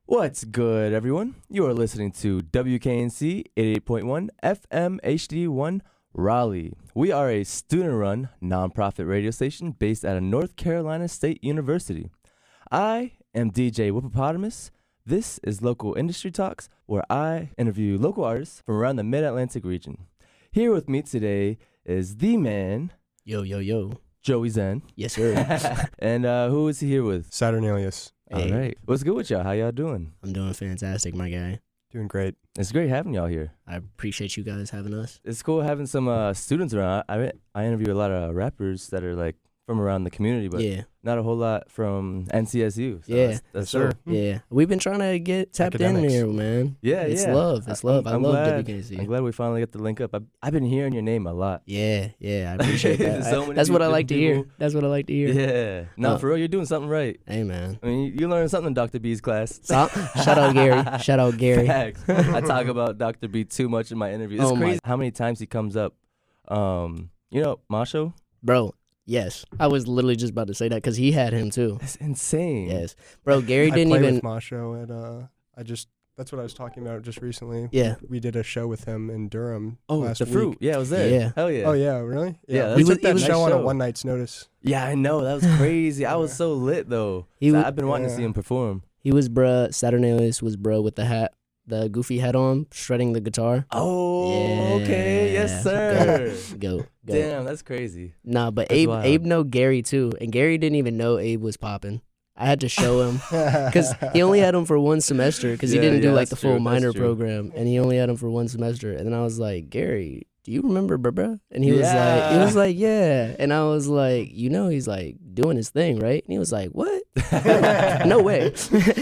What's good, everyone? You are listening to WKNC 88.1 FM HD1 Raleigh. We are a student-run, nonprofit radio station based at a North Carolina State University. I am DJ Whippopatomus. This is Local Industry Talks, where I interview local artists from around the Mid-Atlantic region. Here with me today is the man... Yo. Joey Zen. Yes, sir. And who is he here with? Saturnalias. All right. What's good with y'all? How y'all doing? I'm doing fantastic, my guy. Doing great. It's great having y'all here. I appreciate you guys having us. It's cool having some students around. I interview a lot of rappers that are like from around the community, but not a whole lot from NCSU. So that's sure. Yeah, we've been trying to get tapped Academics. in here, man. It's love. It's love. I love WKNC. I'm glad we finally got to link up. I've been hearing your name a lot. Yeah, I appreciate that. That's what I like to hear. Yeah. No, for real, you're doing something right. Hey, man. I mean, you learned something in Dr. B's class. Shout out Gary. Facts. I talk about Dr. B too much in my interviews. It's crazy how many times he comes up. Masho? Bro. Yes, I was literally just about to say that because he had him too. That's insane. Yes, bro. Gary didn't I even. with Masho at that's what I was talking about just recently. Yeah, we did a show with him in Durham. Oh, last the week. Fruit. Yeah, I was there. Yeah. Hell yeah. Oh yeah, really? Yeah, we took that that show on a show. one night's notice. Yeah, I know. That was crazy. I was so lit though. I've been wanting to see him perform. He was Saturnalias was with the hat. The goofy hat on, shredding the guitar. Oh, yeah. Okay. Yes, sir. Go. Damn, that's crazy. Nah, but That's Abe know Gary too. And Gary didn't even know Abe was popping. I had to show him because he only had him for one semester because he didn't do like the full minor program. And he only had him for one semester. And then I was like, Gary, do you remember bruh? And he was like, yeah. And I was like, he's like doing his thing, right? And he was like, what? No way.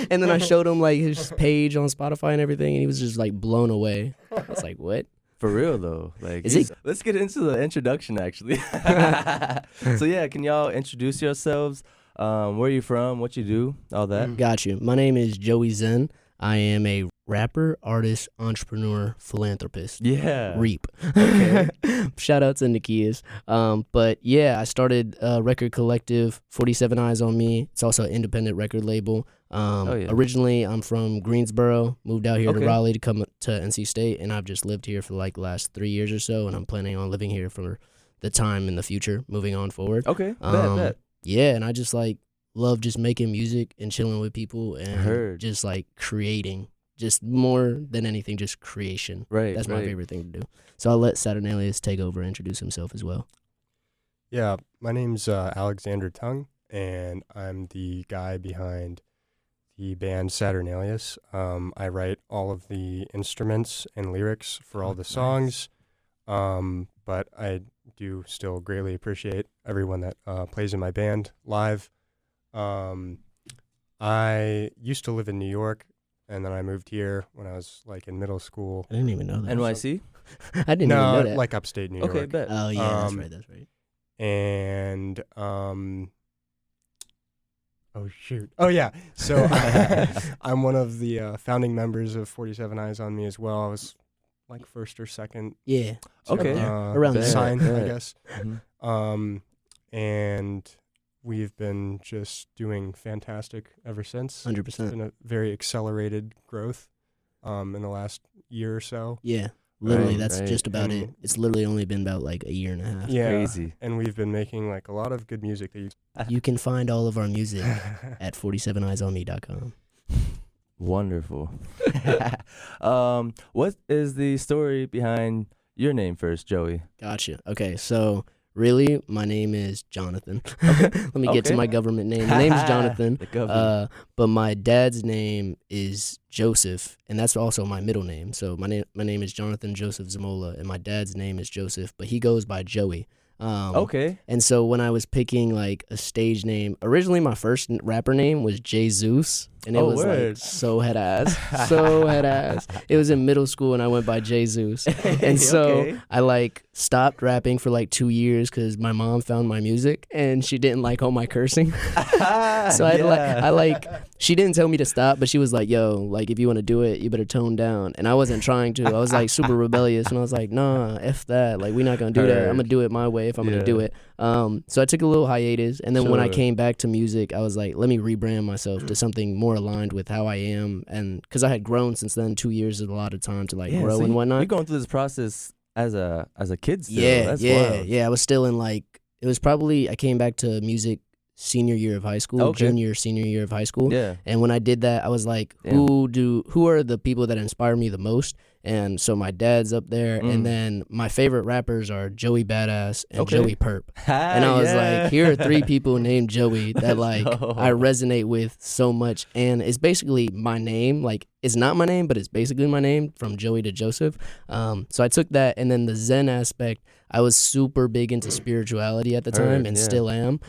And then I showed him like his page on Spotify and everything, and he was just like blown away. I was like, what? For real though. Like, let's get into the introduction actually. So yeah, can y'all introduce yourselves? Where you from? What you do? All that. Got you. My name is Joey Zen. I am a rapper, artist, entrepreneur, philanthropist. Yeah. Reap. Okay. Shout out to Nikias. But yeah, I started a record collective, 47 Eyez On Me. It's also an independent record label. Originally, I'm from Greensboro, moved out here to Raleigh to come to NC State, and I've just lived here for like the last 3 years or so, and I'm planning on living here for the time in the future, moving on forward. Okay, bet. Yeah, and I just like love just making music and chilling with people and just like creating, just more than anything, just creation. Right. That's my favorite thing to do. So I'll let Saturnalias take over and introduce himself as well. Yeah, my name's Alexander Tung, and I'm the guy behind the band Saturnalias. I write all of the instruments and lyrics for all the songs, but I do still greatly appreciate everyone that plays in my band live. I used to live in New York, and then I moved here when I was like in middle school. I didn't even know that. NYC? I didn't even know that. Like upstate New York. Okay, bet. Oh yeah, that's right. And oh shoot. Oh yeah. So I'm one of the founding members of 47 Eyez On Me as well. I was like first or second. Yeah. Okay. Around there. Sign, I guess. Mm-hmm. And we've been just doing fantastic ever since. 100%. It's been a very accelerated growth in the last year or so. Yeah. Literally, that's just about it. It's literally only been about like a year and a half. Yeah. Crazy. And we've been making like a lot of good music that you can find all of our music at 47eyesonme.com. Wonderful. What is the story behind your name first, Joey? Gotcha. Okay, so really, my name is Jonathan. Let me get to my government name. My name's Jonathan, but my dad's name is Joseph, and that's also my middle name. So my name is Jonathan Joseph Zamola, and my dad's name is Joseph, but he goes by Joey. And so when I was picking like a stage name, originally my first rapper name was Jay Zeus, and it was like so head ass. It was in middle school, and I went by Jay Zeus, and so I like stopped rapping for like 2 years because my mom found my music and she didn't like all my cursing. So she didn't tell me to stop, but she was like, yo, like if you want to do it, you better tone down. And I wasn't trying to. I was like super rebellious, and I was like, nah, F that. Like we're not gonna do that. I'm gonna do it my way if I'm gonna do it. So I took a little hiatus, and then when I Sure. came back to music, I was like, let me rebrand myself to something more aligned with how I am, and because I had grown since then. 2 years is a lot of time to like grow so and whatnot. You're going through this process as a kid still. Yeah, That's yeah, wild. yeah. I was still in like, it was probably, I came back to music senior year of high school, Okay. senior year of high school. Yeah. And when I did that, I was like, Damn. who are the people that inspire me the most? And so my dad's up there, and then my favorite rappers are Joey Badass and Okay. Joey Perp. And I was like, here are 3 people named Joey that like I resonate with so much. And it's basically my name. Like, it's not my name, but it's basically my name, from Joey to Joseph. So I took that, and then the Zen aspect, I was super big into spirituality at the time, and still am.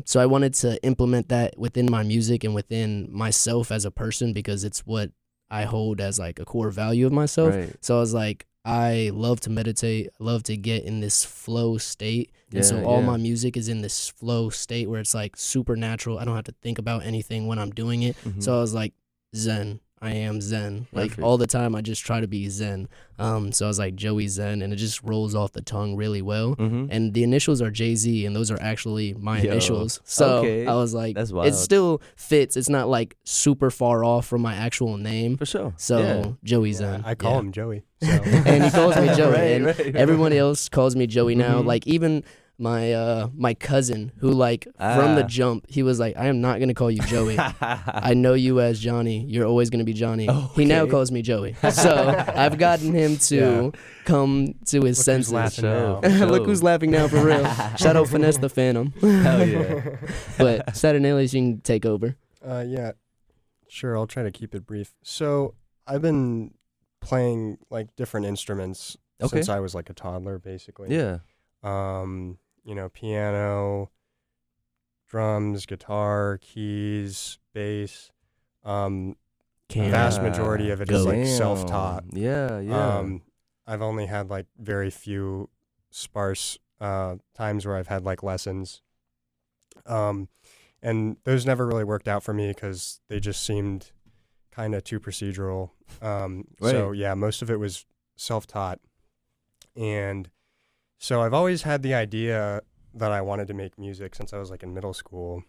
So I wanted to implement that within my music and within myself as a person, because it's what I hold as like a core value of myself. Right. So I was like, I love to meditate, I love to get in this flow state. And so all my music is in this flow state where it's like supernatural. I don't have to think about anything when I'm doing it. So I was like, Zen. I am Zen. Like Perfect. all the time, I just try to be Zen. So I was like Joey Zen, and it just rolls off the tongue really well. And the initials are Jay-Z, and those are actually my initials. So I was like, That's wild. it still fits. It's not like super far off from my actual name. For sure. So Joey Zen. I call him Joey. So. And he calls me Joey. Right, and right. everyone else calls me Joey now. Like even my cousin, who like from the jump, he was like, I am not gonna call you Joey. I know you as Johnny. You're always gonna be Johnny. He now calls me Joey. So I've gotten him to come to his senses. Laughing now. Look who's laughing now, for real. Shout out Finesse the Phantom. Hell yeah. But Saturnalias, you can take over. Yeah, sure. I'll try to keep it brief. So I've been playing like different instruments since I was like a toddler, basically. Yeah. You know, piano, drums, guitar, keys, bass. Vast majority of it is like self-taught. Yeah. I've only had like very few sparse times where I've had like lessons. And those never really worked out for me because they just seemed kind of too procedural. So yeah, most of it was self-taught. And so I've always had the idea that I wanted to make music since I was like in middle school.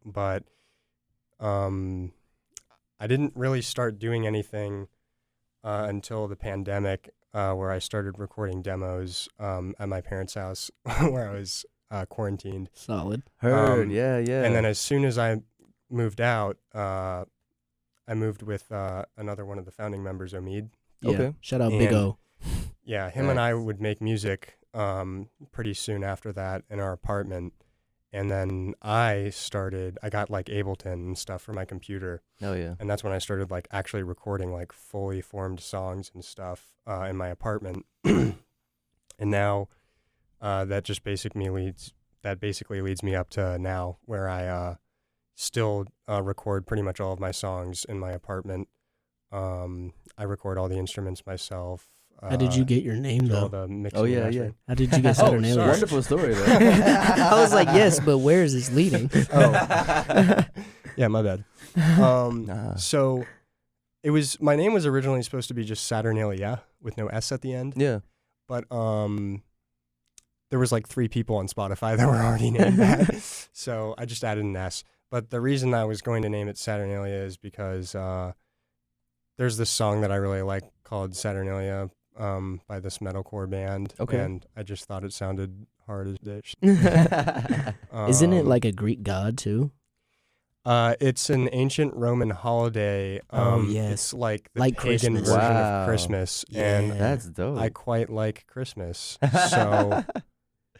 But I didn't really start doing anything until the pandemic, where I started recording demos at my parents' house where I was quarantined. Solid. Heard. Yeah. And then as soon as I moved out, I moved with another one of the founding members, Omid. Yeah. Okay. Shout out Big O. Yeah, him and I would make music pretty soon after that in our apartment. And then I got like Ableton and stuff for my computer. Oh yeah. And that's when I started like actually recording like fully formed songs and stuff in my apartment. And now that basically leads me up to now, where I still record pretty much all of my songs in my apartment. I record all the instruments myself. How did you get your name, do all though? the mixing Oh and yeah. mastering. How did you get Saturnalias? Wonderful story though. I was like, yes, but where is this leading? Yeah, my bad. So my name was originally supposed to be just Saturnalia with no S at the end. Yeah. But there was like 3 people on Spotify that were already named that. So I just added an S. But the reason I was going to name it Saturnalia is because there's this song that I really like called Saturnalia by this metalcore band. Okay. And I just thought it sounded hard as ditch. Isn't it like a Greek god too? It's an ancient Roman holiday. Yes. It's like the Like pagan Christmas. version Wow. of Christmas. Yeah. And That's dope. I quite like Christmas. So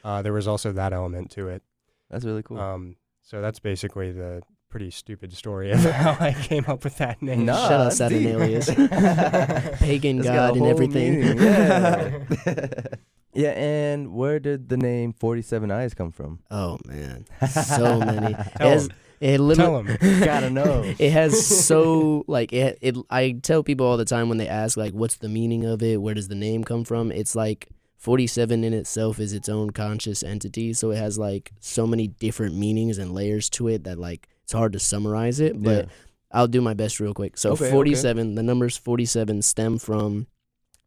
there was also that element to it. That's really cool. So that's basically the pretty stupid story of how I came up with that name. No. Shout out that's deep. Saturnalias. Pagan It's got god a and whole everything. meaning, Yeah. Yeah, and where did the name 47 Eyes come from? Oh man, so many. Tell Tell him. Gotta know. It has so like it. I tell people all the time when they ask like, "What's the meaning of it? Where does the name come from?" It's like 47 in itself is its own conscious entity, so it has like so many different meanings and layers to it that like it's hard to summarize it. But Yeah. I'll do my best real quick. So Okay, 47, the numbers 47 stem from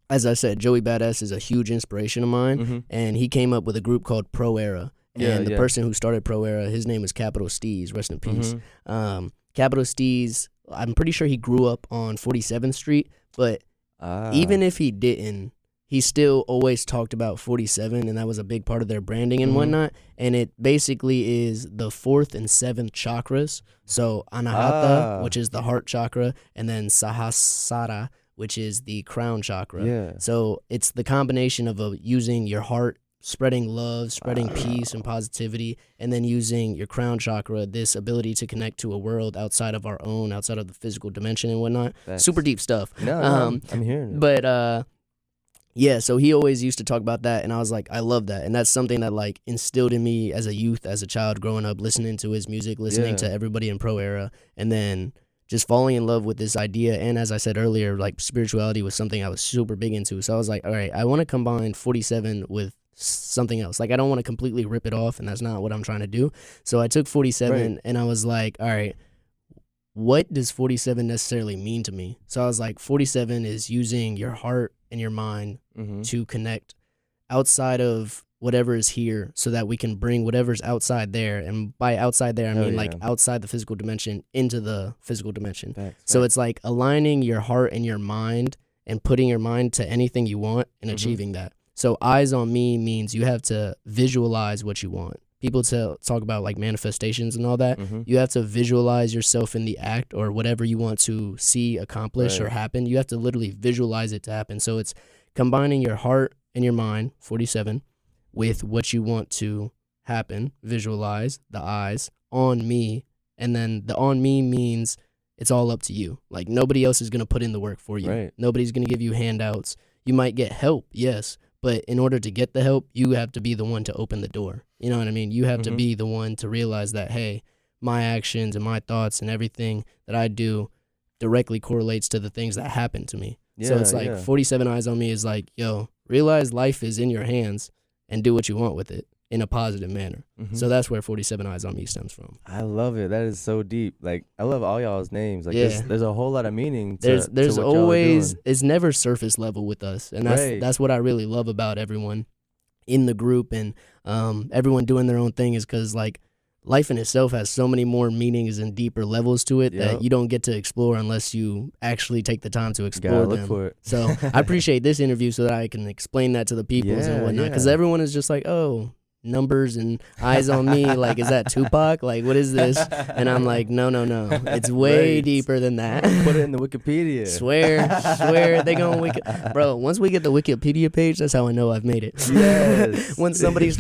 as I said, Joey Badass is a huge inspiration of mine, and he came up with a group called Pro Era. And the person who started Pro Era, his name is Capital Steez, rest in peace. Capital Steez, I'm pretty sure he grew up on 47th Street, but even if he didn't, he still always talked about 47, and that was a big part of their branding and whatnot. And it basically is the 4th and 7th chakras. So Anahata, which is the heart chakra, and then Sahasrara, which is the crown chakra. Yeah. So it's the combination of using your heart, spreading love, spreading peace and positivity, and then using your crown chakra, this ability to connect to a world outside of our own, outside of the physical dimension and whatnot. Super deep stuff. No, I'm hearing it. But yeah, so he always used to talk about that, and I was like, I love that. And that's something that, like, instilled in me as a youth, as a child growing up, listening to his music, listening to everybody in Pro Era, and then just falling in love with this idea. And as I said earlier, like, spirituality was something I was super big into. So I was like, all right, I want to combine 47 with something else. Like, I don't want to completely rip it off, and that's not what I'm trying to do. So I took 47, and I was like, all right, what does 47 necessarily mean to me? So I was like, 47 is using your heart and your mind to connect outside of whatever is here, so that we can bring whatever's outside there. And by outside there, I mean like outside the physical dimension into the physical dimension. So it's like aligning your heart and your mind and putting your mind to anything you want and achieving that. So Eyez On Me means you have to visualize what you want. People talk about like manifestations and all that. You have to visualize yourself in the act or whatever you want to see accomplish or happen. You have to literally visualize it to happen. So it's combining your heart and your mind, 47, with what you want to happen. Visualize the eyes on me. And then the on me means it's all up to you. Like, nobody else is going to put in the work for you. Nobody's going to give you handouts. You might get help, yes. But in order to get the help, you have to be the one to open the door. You know what I mean? You have to be the one to realize that, hey, my actions and my thoughts and everything that I do directly correlates to the things that happen to me. So it's like 47 Eyez On Me is like, yo, realize life is in your hands and do what you want with it in a positive manner. So that's where 47 Eyez On Me stems from. I love it. That is so deep. Like, I love all y'all's names. Like, there's a whole lot of meaning to there's what always, doing. it's never surface level with us. And that's what I really love about everyone in the group and everyone doing their own thing, is because, like, life in itself has so many more meanings and deeper levels to it that you don't get to explore unless you actually take the time to explore them. Look for it. So I appreciate this interview so that I can explain that to the people and whatnot, because everyone is just like, oh, numbers and Eyez On Me, like, is that Tupac? Like, what is this? And I'm like, no, it's way deeper than that. Put it in the Wikipedia. swear they gonna bro, once we get the Wikipedia page, that's how I know I've made it. Yes. Once somebody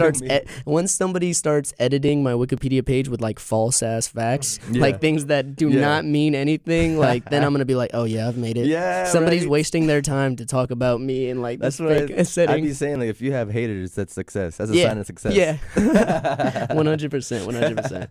starts editing my Wikipedia page with like false ass facts, like things that do not mean anything, like, then I'm gonna be like, oh yeah, I've made it. Somebody's wasting their time to talk about me and like that's this what fake setting. I'd be saying, like, if you have haters, that's success. That's a sign of success. Yeah, 100%.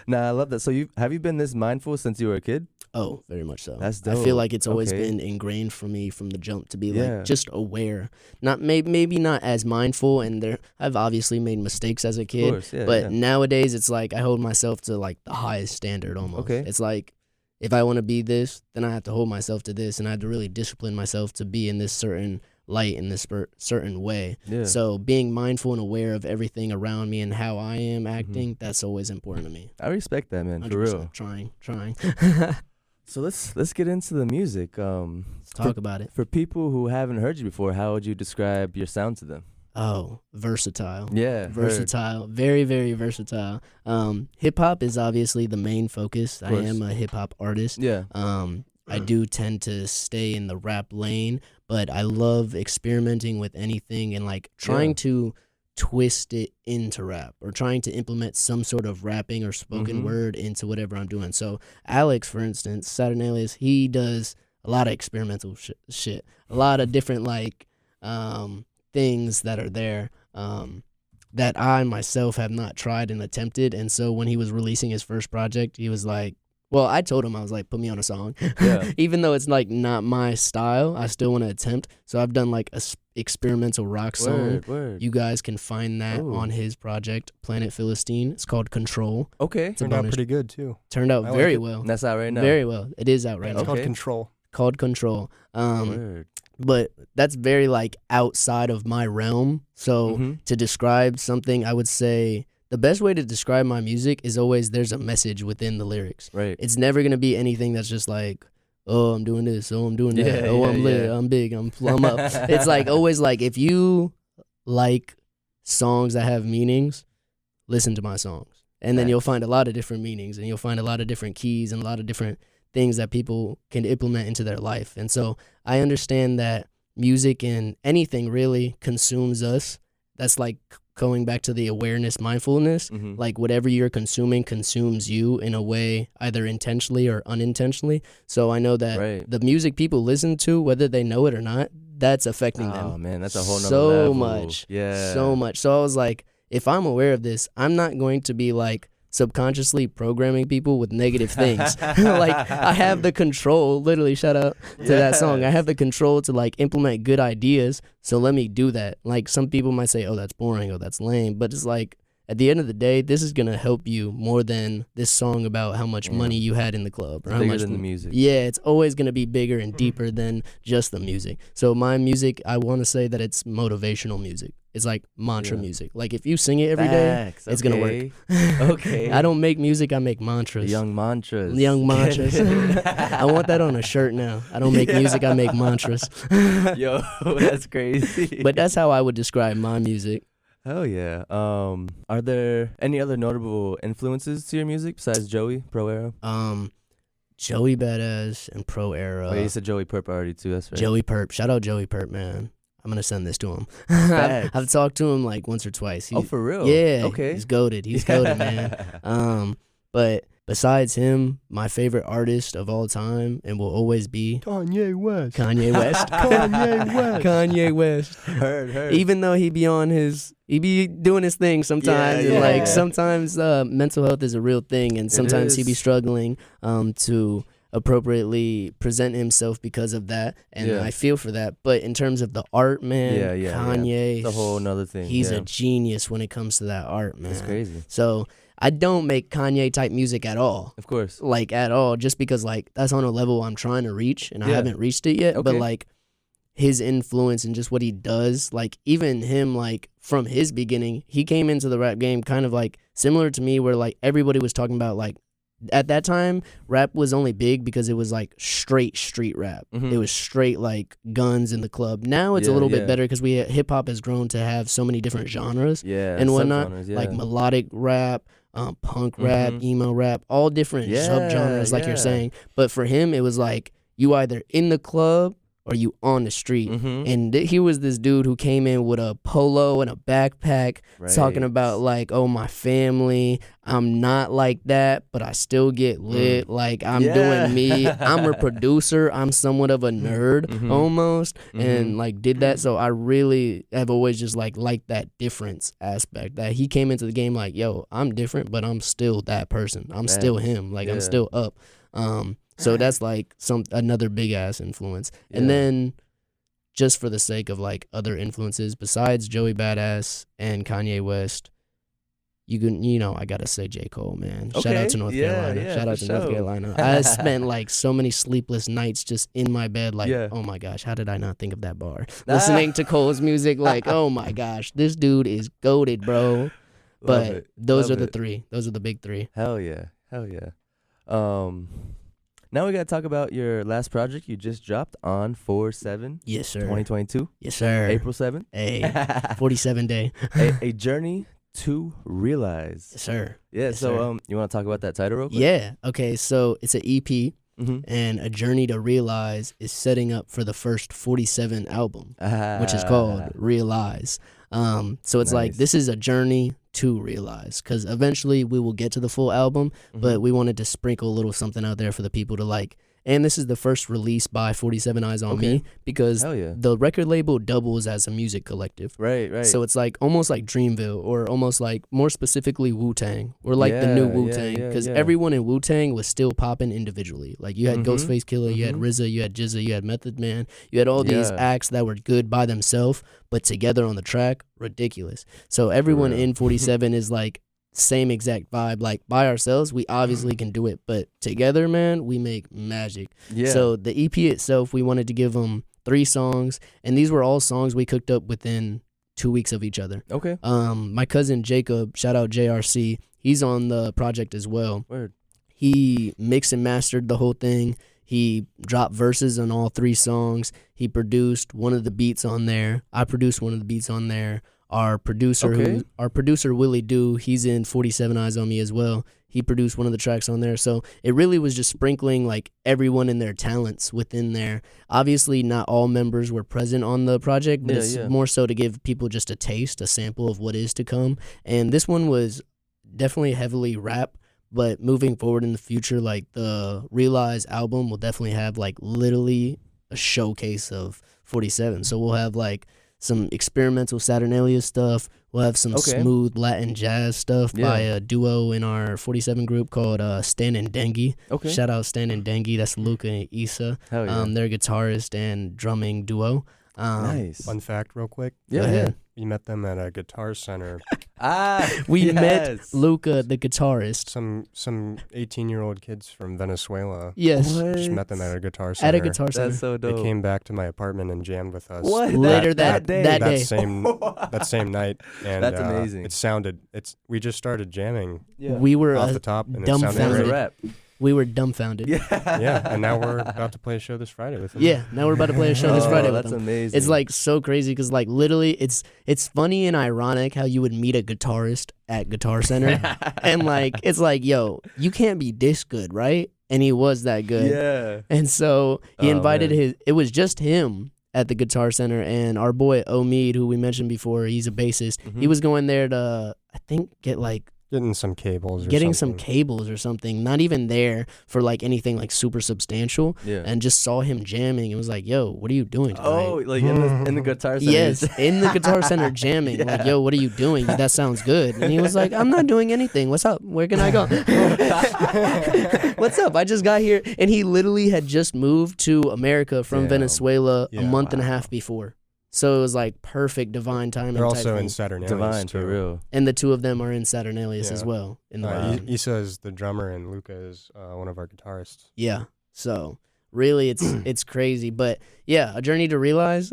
Nah, I love that. So have you been this mindful since you were a kid? Oh, very much so. That's dope. I feel like it's always been ingrained for me from the jump to be like just aware. Not maybe not as mindful, and I've obviously made mistakes as a kid, of course, but nowadays it's like I hold myself to like the highest standard almost. It's like, if I want to be this, then I have to hold myself to this, and I have to really discipline myself to be in this certain light in this certain way. So being mindful and aware of everything around me and how I am acting, that's always important to me. I respect that, man. For real. Trying. So let's get into the music. Let's talk about it. For people who haven't heard you before, how would you describe your sound to them? Oh, versatile. Yeah. Versatile. Very, very versatile. Hip hop is obviously the main focus. I am a hip hop artist. Yeah. I do tend to stay in the rap lane, but I love experimenting with anything and like trying to twist it into rap, or trying to implement some sort of rapping or spoken word into whatever I'm doing. So Alex, for instance, Saturnalias, he does a lot of experimental shit, a lot of different like things that are there that I myself have not tried and attempted. And so when he was releasing his first project, he was like, well, I told him, I was like, put me on a song. Even though it's like not my style, I still want to attempt. So I've done like a experimental rock song. You guys can find that on his project, Planet Philistine. It's called Control. It turned out pretty good too. Turned out very well. That's out right now. Very well. It is out right now. It's called Control. Called Control. but that's very like outside of my realm. So to describe something, I would say the best way to describe my music is always there's a message within the lyrics. Right. It's never going to be anything that's just like, oh, I'm doing this, oh, I'm doing that, I'm lit, I'm big, I'm up. It's like always like, if you like songs that have meanings, listen to my songs. And then you'll find a lot of different meanings, and you'll find a lot of different keys and a lot of different things that people can implement into their life. And so I understand that music and anything really consumes us. That's like going back to the awareness, mindfulness. Like whatever you're consuming consumes you in a way, either intentionally or unintentionally. So I know that the music people listen to, whether they know it or not, that's affecting them. Oh man, that's a whole nother level. So much. So I was like, if I'm aware of this, I'm not going to be like subconsciously programming people with negative things. Like I have the control, literally, shout out to that song. I have the control to like implement good ideas. So let me do that. Like some people might say, oh, that's boring, oh, that's lame. But it's like, at the end of the day, this is going to help you more than this song about how much money you had in the club. Or how bigger much than the music. Yeah, it's always going to be bigger and deeper than just the music. So my music, I want to say that it's motivational music. It's like mantra music. Like if you sing it every day, it's going to work. Okay. I don't make music, I make mantras. Young mantras. Young mantras. I want that on a shirt now. I don't make music, I make mantras. Yo, that's crazy. But that's how I would describe my music. Hell yeah. Are there any other notable influences to your music besides Joey, Pro Era? Joey Badass and Pro Era. Oh, you said Joey Perp already too, that's right. Joey Perp. Shout out Joey Perp, man. I'm going to send this to him. I've talked to him like once or twice. For real? Yeah. Okay. He's goated. Man. But besides him, my favorite artist of all time and will always be Kanye West. Kanye West. Kanye West. Heard. Even though he be doing his thing sometimes, and like sometimes mental health is a real thing, and sometimes he be struggling to appropriately present himself because of that, and I feel for that. But in terms of the art, man, Kanye, it's a whole nother thing. He's a genius when it comes to that art, man. It's crazy. So I don't make Kanye type music at all. Of course. Like at all, just because like that's on a level I'm trying to reach, and I haven't reached it yet. But like his influence and just what he does, like even him, like from his beginning, he came into the rap game kind of like similar to me, where like everybody was talking about like, at that time, rap was only big because it was like straight street rap. It was straight like guns in the club. Now it's a little bit better because hip hop has grown to have so many different genres and whatnot, like melodic rap, punk rap, emo rap, all different subgenres, like you're saying. But for him, it was like you either in the club or you on the street. And he was this dude who came in with a polo and a backpack talking about like, oh, my family, I'm not like that, but I still get lit. Like I'm doing me. I'm a producer. I'm somewhat of a nerd almost, and like did that. So I really have always just like liked that difference aspect, that he came into the game like, yo, I'm different, but I'm still that person. I'm still him. Like I'm still up. So that's like another big ass influence. And then just for the sake of like other influences besides Joey Badass and Kanye West, I gotta say J. Cole, man. Shout out to North Carolina. Shout out to North Carolina. I spent like so many sleepless nights just in my bed, like, oh my gosh, how did I not think of that bar? Listening to Cole's music, like, oh my gosh, this dude is goated, bro. But those are the three. Those are the big three. Hell yeah. Now we got to talk about your last project you just dropped on 4/7. Yes, sir. 2022. Yes, sir. April 7th. Hey, 47 day. a journey to realize. Yes, sir. Yeah, yes, so sir. You want to talk about that title real quick? Yeah. Okay, so it's an EP, and A Journey to Realize is setting up for the first 47 album, which is called Realize. So it's like, this is a journey to realize, because eventually we will get to the full album, but we wanted to sprinkle a little something out there for the people to like. And this is the first release by 47 Eyez On Me, because the record label doubles as a music collective. Right. So it's like almost like Dreamville, or almost like more specifically Wu-Tang, or like the new Wu-Tang, because everyone in Wu-Tang was still popping individually. Like you had Ghostface Killah, you had RZA, you had GZA, you had Method Man, you had all these acts that were good by themselves, but together on the track, ridiculous. So everyone in 47 is like same exact vibe. Like by ourselves, we obviously can do it, but together, man, we make magic. So the EP itself, we wanted to give them 3 songs, and these were all songs we cooked up within 2 weeks of each other. Okay. My cousin Jacob, shout out JRC, he's on the project as well. Word. He mixed and mastered the whole thing. He dropped verses on all 3 songs. He produced one of the beats on there. I produced one of the beats on there. Our producer, Willie Dew, he's in 47 Eyez On Me as well. He produced one of the tracks on there. So it really was just sprinkling like everyone and their talents within there. Obviously, not all members were present on the project, but it's more so to give people just a taste, a sample of what is to come. And this one was definitely heavily rap. But moving forward in the future, like the Realize album will definitely have like literally a showcase of 47. So we'll have like some experimental Saturnalias stuff. We'll have some smooth Latin jazz stuff by a duo in our 47 group called Stan and Dengue. Okay. Shout out Stan and Dengue. That's Luca and Issa. Hell yeah. They're guitarist and drumming duo. Nice. Fun fact real quick. Yeah. We met them at a guitar center. We met Luca, the guitarist. Some 18-year-old kids from Venezuela. Yes. Just met them at a guitar center. That's so dope. They came back to my apartment and jammed with us. What? Later that day. That same night. And that's amazing. We just started jamming. Yeah. We were off the top and dumbfounded. It sounded We were dumbfounded. Yeah, and now we're about to play a show this Friday with them. Yeah, now we're about to play a show this Friday with them. That's amazing. It's like so crazy because like literally it's funny and ironic how you would meet a guitarist at Guitar Center and like it's like, yo, you can't be this good, right? And he was that good. Yeah. And so he invited it was just him at the Guitar Center, and our boy Omid, who we mentioned before, he's a bassist. Mm-hmm. He was going there to, I think, Getting some cables or something. Not even there for like anything like super substantial. Yeah. And just saw him jamming and was like, yo, what are you doing tonight? Oh, like in the Guitar Center? Yes, in the Guitar Center jamming. Yeah. Like, yo, what are you doing? That sounds good. And he was like, I'm not doing anything. What's up? Where can I go? What's up? I just got here. And he literally had just moved to America from Venezuela a month and a half before. So it was like perfect divine timing. They're also in Saturnalias. Divine, for real. And the 2 of them are in Saturnalias as well. In the Issa is the drummer and Luca is one of our guitarists. Yeah. So really, it's crazy. But yeah, A Journey to Realize,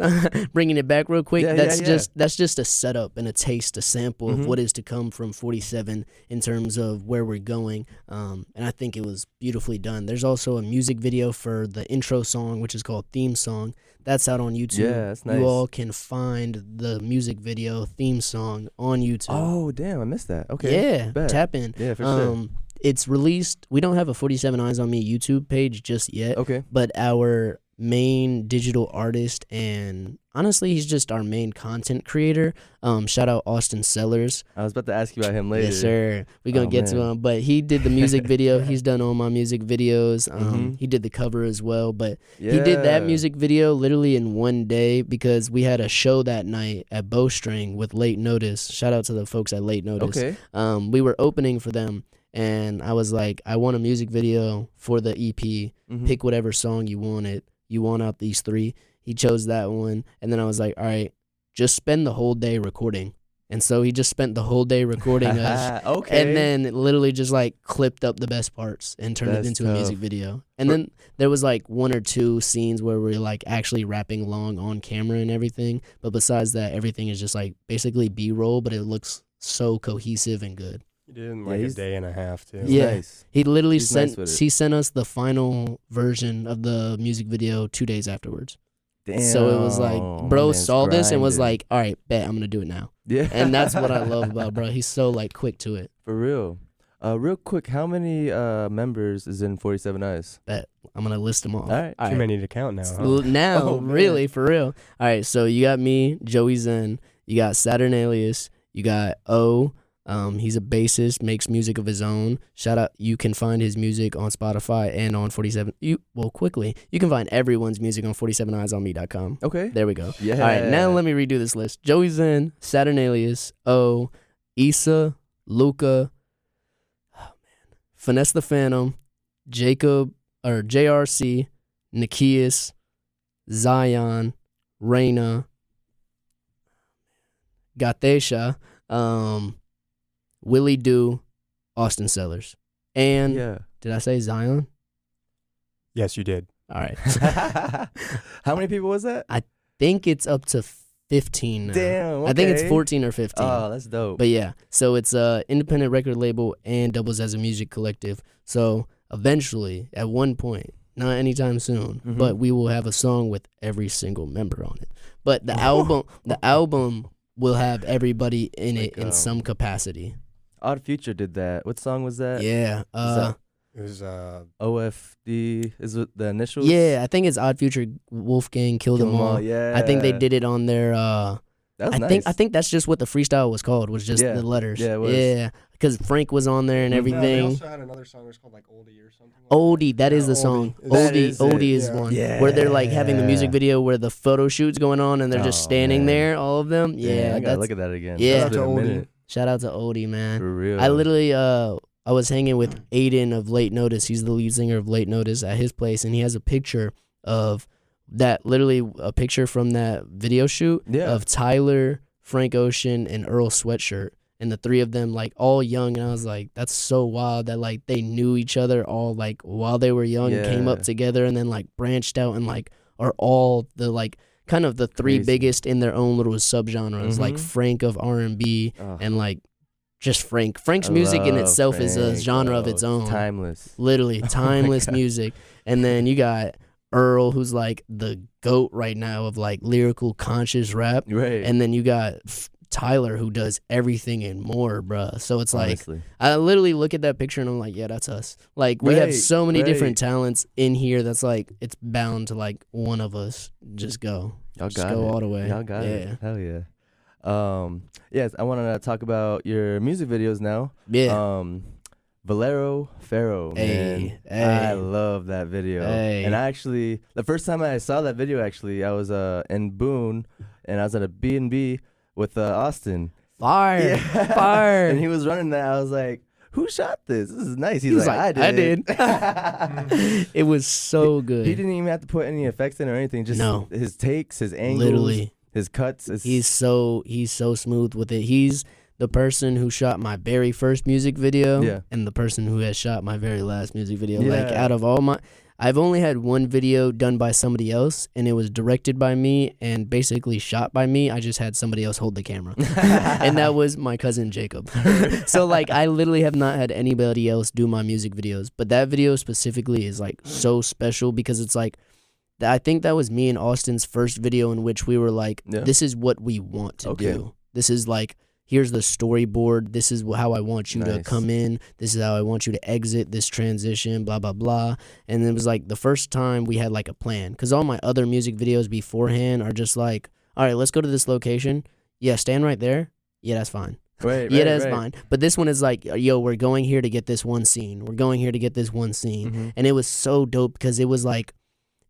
bringing it back real quick. That's just a setup and a taste, a sample of what is to come from 47 in terms of where we're going. And I think it was beautifully done. There's also a music video for the intro song, which is called Theme Song. That's out on YouTube. Yeah, that's nice. You all can find the music video theme song on YouTube. Oh, damn, I missed that. Okay. Yeah, tap in. Yeah, for sure. It's released. We don't have a 47 Eyez On Me YouTube page just yet. Okay. But our main digital artist, and honestly, he's just our main content creator. Shout out Austin Sellers. I was about to ask you about him later. Yes, sir. We're going to get to him. But he did the music video. He's done all my music videos. He did the cover as well. But he did that music video literally in one day because we had a show that night at Bowstring with Late Notice. Shout out to the folks at Late Notice. Okay. We were opening for them. And I was like, I want a music video for the EP. Pick whatever song you wanted. You want out these 3. He chose that one. And then I was like, all right, just spend the whole day recording. And so he just spent the whole day recording us. Okay. And then literally just like clipped up the best parts and turned it into a music video. And then there was like 1 or 2 scenes where we're like actually rapping along on camera and everything. But besides that, everything is just like basically B-roll, but it looks so cohesive and good. He did in like a day and a half too. Yeah, nice. He literally sent us the final version of the music video 2 days afterwards. Damn. So it was like, bro saw this and was like, all right, bet I'm gonna do it now. Yeah, and that's what I love about bro. He's so like quick to it. For real. Real quick, how many members is in 47 Eyez? Bet I'm gonna list them all. All right, too many to count now. Huh? Now, really, for real. All right, so you got me, Joey Zen. You got Saturnalias. You got O. He's a bassist, makes music of his own. Shout out, you can find his music on Spotify and on 47. You can find everyone's music on 47eyesonme.com. Okay. There we go. Yeah. All right, now let me redo this list. Joey Zen, Saturnalias, O, Issa, Luca, Finesse the Phantom, Jacob, or JRC, Nikias, Zion, Reina, Gatesha, Willie Dew, Austin Sellers. And did I say Zion? Yes, you did. All right. How many people was that? I think it's up to 15 now. Damn, okay. I think it's 14 or 15. Oh, that's dope. But yeah, so it's a independent record label and doubles as a music collective. So eventually, at one point, not anytime soon, but we will have a song with every single member on it. But the album will have everybody in it in some capacity. Odd Future did that. What song was that? Yeah. It was OFD. Is it the initials? Yeah, I think it's Odd Future, Wolfgang, Kill Them All. Yeah. I think they did it on their That was nice. I think that's just what the freestyle was called, was just the letters. Yeah, it was. Yeah, because Frank was on there and everything. They also had another song that was called like Oldie or something. Oldie, that is the song. Oldie is one. Yeah. Where they're like having the music video where the photo shoot's going on and they're just standing there, all of them. Yeah, I gotta look at that again. Yeah. Shout out to Oldie. Shout out to Oldie, man. For real. I literally, I was hanging with Aiden of Late Notice. He's the lead singer of Late Notice at his place, and he has a picture of that, literally a picture from that video shoot of Tyler, Frank Ocean, and Earl Sweatshirt, and the three of them like all young. And I was like, that's so wild that like they knew each other all like while they were young and came up together and then like branched out and like are all the like kind of the three biggest in their own little subgenres, like Frank of R&B and like just Frank. Frank's music in itself is a genre of its own. Timeless. Literally timeless music. And then you got Earl, who's like the GOAT right now of like lyrical conscious rap. Right. And then you got Tyler, who does everything and more, bruh. So it's like, I literally look at that picture and I'm like, yeah, that's us. Like, we have so many different talents in here that's like, it's bound to like one of us just go. Y'all just got go it. all the way. Y'all got it. Hell yeah. Yes, I wanted to talk about your music videos now. Yeah. Valero Pharaoh, man. I love that video. And I actually, the first time I saw that video, actually, I was in Boone, and I was at a B&B with Austin. Fire. And he was running that. I was like, who shot this? This is nice. He's like, I did. It was so good. He didn't even have to put any effects in or anything. Just his takes, his angles, literally his cuts. He's so smooth with it. He's the person who shot my very first music video and the person who has shot my very last music video. Like, out of all I've only had one video done by somebody else, and it was directed by me and basically shot by me. I just had somebody else hold the camera. And that was my cousin Jacob. So like, I literally have not had anybody else do my music videos, but that video specifically is like so special because it's like, I think that was me and Austin's first video in which we were like, this is what we want to do. This is like, here's the storyboard. This is how I want you to come in. This is how I want you to exit this transition, blah, blah, blah. And it was like the first time we had like a plan. Because all my other music videos beforehand are just like, all right, let's go to this location. Yeah, stand right there. Yeah, that's fine. That's fine. But this one is like, yo, we're going here to get this one scene. We're going here to get this one scene. And it was so dope because it was like,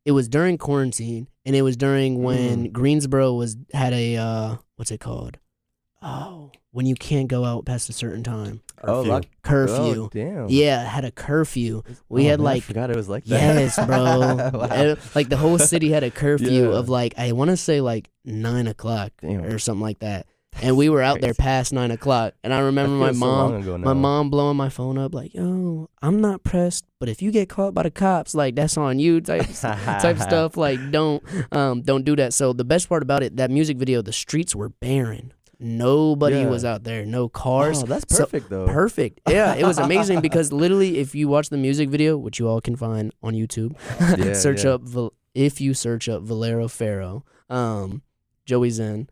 it was during quarantine. And it was during when Greensboro had a, what's it called? Oh, when you can't go out past a certain time. Curfew. Oh, damn. Yeah, had a curfew. We had like, I forgot it was like that. Yes, bro. Like the whole city had a curfew of like, I want to say like 9 o'clock or something like that. And we were out there past 9 o'clock. And I remember my mom blowing my phone up like, yo, I'm not pressed, but if you get caught by the cops, like that's on you type stuff. Like don't do that. So the best part about it, that music video, the streets were barren. Nobody was out there, no cars. Oh, that's perfect though. Perfect. Yeah, it was amazing because literally if you watch the music video, which you all can find on YouTube, if you search up Valero Pharaoh, Joey Zen,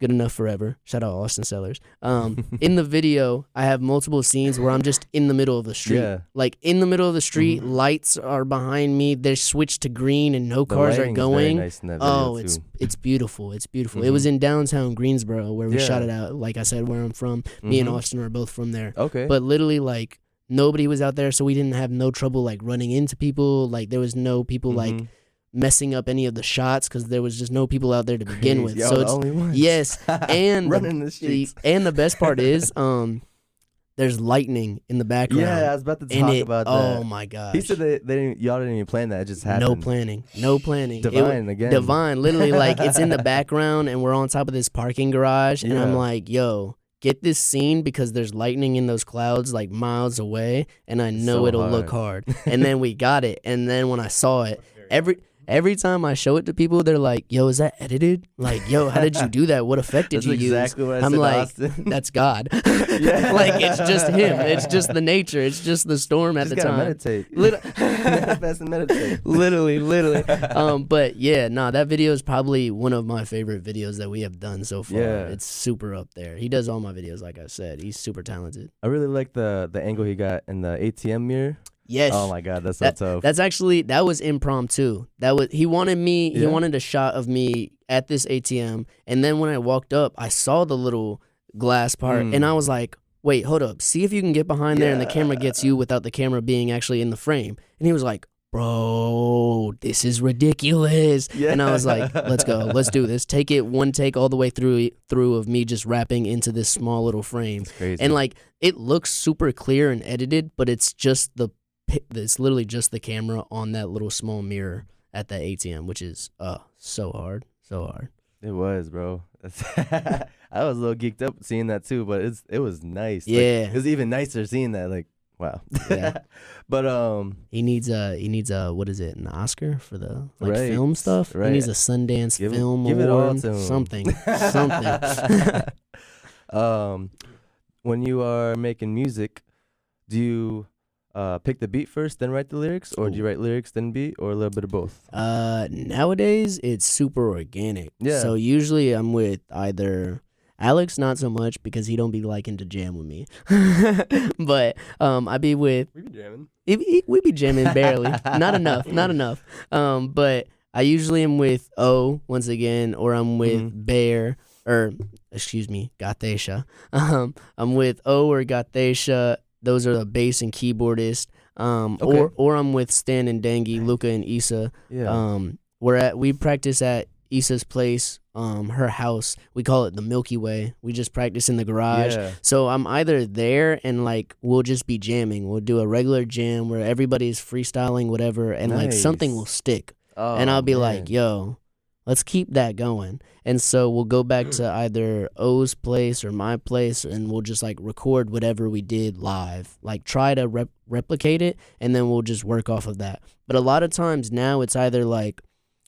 Good Enough Forever, shout out Austin Sellers. In the video, I have multiple scenes where I'm just in the middle of the street. Like in the middle of the street, lights are behind me, they're switched to green and no cars are going. Nice in that video it's beautiful. It's beautiful. It was in downtown Greensboro where we shot it out. Like I said, where I'm from. Me and Austin are both from there. Okay. But literally like nobody was out there, so we didn't have no trouble like running into people. Like there was no people like messing up any of the shots because there was just no people out there to begin with. So it's the only ones. Yes, and running the streets. And the best part is there's lightning in the background. Yeah, I was about to talk about that. Oh my gosh. He said y'all didn't even plan that. It just happened. No planning. Divine. Literally, like it's in the background and we're on top of this parking garage and I'm like, yo, get this scene because there's lightning in those clouds like miles away and I know it'll look hard. And then we got it. And then when I saw it, every time I show it to people, they're like, "Yo, is that edited? Like, yo, how did you do that? What effect did you exactly use?" What I I'm said like, Austin. "That's God." Yeah. Like, it's just him. It's just the nature. It's just the storm at Just the gotta time. meditate. Manifest and meditate. Literally. But yeah, that video is probably one of my favorite videos that we have done so far. Yeah. It's super up there. He does all my videos, like I said. He's super talented. I really like the angle he got in the ATM mirror. Yes. Oh my God, that's so tough. That was impromptu. He wanted a shot of me at this ATM, and then when I walked up, I saw the little glass part, and I was like, wait, hold up, see if you can get behind there and the camera gets you without the camera being actually in the frame. And he was like, bro, this is ridiculous. Yeah. And I was like, let's go, let's do this. Take it one take all the way through of me just rapping into this small little frame. That's crazy. And like, it looks super clear and edited, but it's literally just the camera on that little small mirror at that ATM, which is so hard. It was, bro. I was a little geeked up seeing that too, but it was nice. Yeah. Like, it was even nicer seeing that. Like, wow. Yeah. But he needs what is it, an Oscar for the right, film stuff? Right. He needs a Sundance Film give Award. It all to him. Something. When you are making music, do you pick the beat first, then write the lyrics, or do you write lyrics then beat, or a little bit of both? Nowadays it's super organic. Yeah. So usually I'm with either Alex, not so much because he don't be liking to jam with me. But I be with. We be jamming. We be jamming barely. Not enough. But I usually am with O once again, or I'm with Bear, or excuse me, Gathesha. I'm with O or Gathesha. Those are the bass and keyboardist. Okay. Or I'm with Stan and Dangy, Luca and Issa. Yeah. We practice at Issa's place, her house. We call it the Milky Way. We just practice in the garage. Yeah. So I'm either there and like we'll just be jamming. We'll do a regular jam where everybody's freestyling whatever, and like something will stick. Oh, and I'll be man. like, yo, let's keep that going. And so we'll go back to either O's place or my place, and we'll just like record whatever we did live, like try to replicate it, and then we'll just work off of that. But a lot of times now it's either like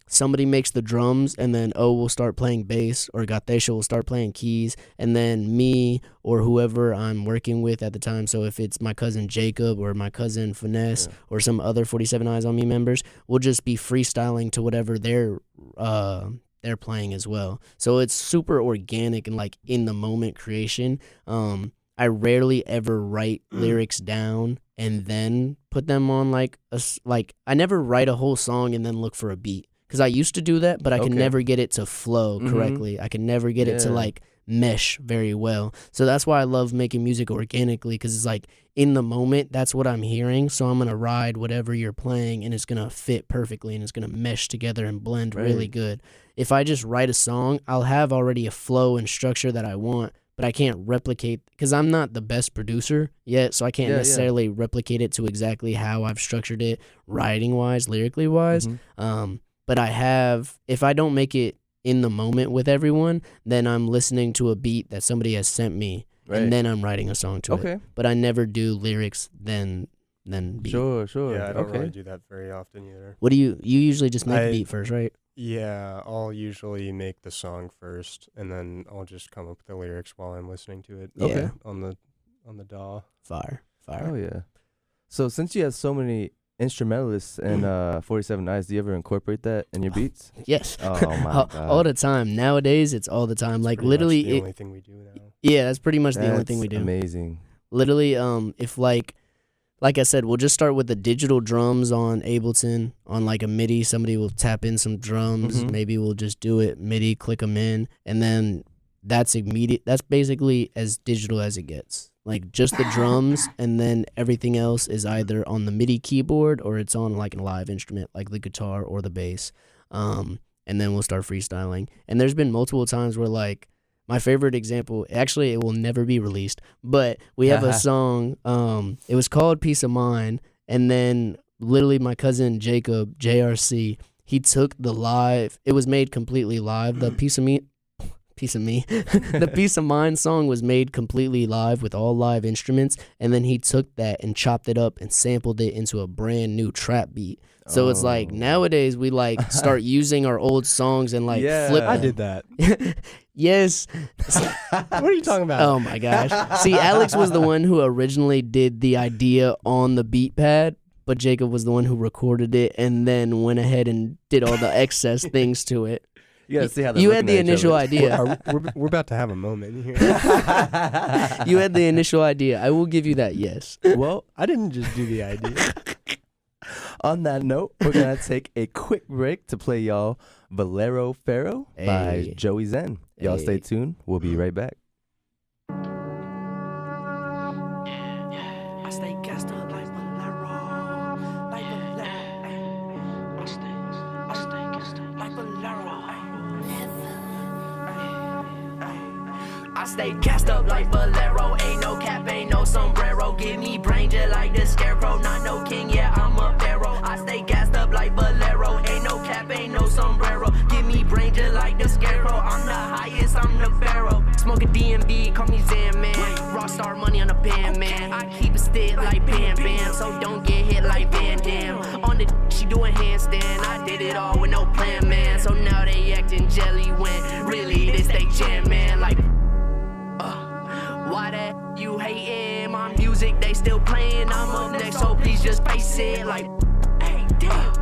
somebody makes the drums, and then O will start playing bass, or Gathesha will start playing keys, and then me or whoever I'm working with at the time, so if it's my cousin Jacob or my cousin Finesse or some other 47 Eyez On Me members, we'll just be freestyling to whatever they're playing as well. So it's super organic and like in the moment creation. I rarely ever write lyrics down and then put them on like I never write a whole song and then look for a beat. Because I used to do that, but I can never get it to flow correctly. I can never get it to like mesh very well. So that's why I love making music organically, because it's like in the moment, that's what I'm hearing. So I'm going to ride whatever you're playing, and it's going to fit perfectly, and it's going to mesh together and blend really good. If I just write a song, I'll have already a flow and structure that I want, but I can't replicate, because I'm not the best producer yet, so I can't necessarily replicate it to exactly how I've structured it writing-wise, lyrically-wise. But if I don't make it in the moment with everyone, then I'm listening to a beat that somebody has sent me, and then I'm writing a song to it. But I never do lyrics then beat. Sure. Yeah, I don't really do that very often either. What do you usually just make the beat first, right? Yeah, I'll usually make the song first, and then I'll just come up with the lyrics while I'm listening to it. Yeah. On the DAW. Fire. Oh yeah. So since you have so many instrumentalists and 47 Eyez, do you ever incorporate that in your beats? Yes. Oh my God. All the time. Nowadays, it's all the time. Like Pretty literally, much the only thing we do now. Yeah, that's pretty much the only thing we do. Amazing. Literally, if like I said, we'll just start with the digital drums on Ableton on like a MIDI. Somebody will tap in some drums. Maybe we'll just do it MIDI, click them in, and then that's immediate. That's basically as digital as it gets. Like just the drums, and then everything else is either on the MIDI keyboard or it's on like a live instrument, like the guitar or the bass. And then we'll start freestyling. And there's been multiple times where like my favorite example, actually it will never be released, but we have a song, it was called Peace of Mind, and then literally my cousin Jacob, JRC, he took the live, it was made completely live, the piece of me. The Peace of Mind song was made completely live with all live instruments, and then he took that and chopped it up and sampled it into a brand new trap beat. So it's like nowadays we like start using our old songs and like flip them. I did that. Yes. What are you talking about? Oh my gosh. See, Alex was the one who originally did the idea on the beat pad, but Jacob was the one who recorded it and then went ahead and did all the excess things to it. You gotta see how you had the initial idea. We're about to have a moment here. You had the initial idea. I will give you that, yes. Well, I didn't just do the idea. On that note, we're going to take a quick break to play y'all Valero Pharaoh by Joey Zen. Y'all stay tuned. We'll be right back. I stay gassed up like Valero. Like Valero. I stay gassed up like Valero. I stay gassed up like Valero. Ain't no cap, ain't no sombrero. Give me brain just like the scarecrow. Not no king, yeah, I'm a pharaoh. I stay gassed up like Valero. Ain't no cap, ain't no sombrero. Give me brain just like the scarecrow. I'm the highest, I'm the pharaoh. Smoke a DMB, call me Zen man. Rockstar money on the band, man. I keep it still like Bam Bam, so don't get hit like Van Dam. On the she doing handstand. I did it all with no plan, man. So now they acting jelly when really this they jam, man. Like why that you hating? My music, they still playing. I'm up next, so please just pace it. Like, hey, damn.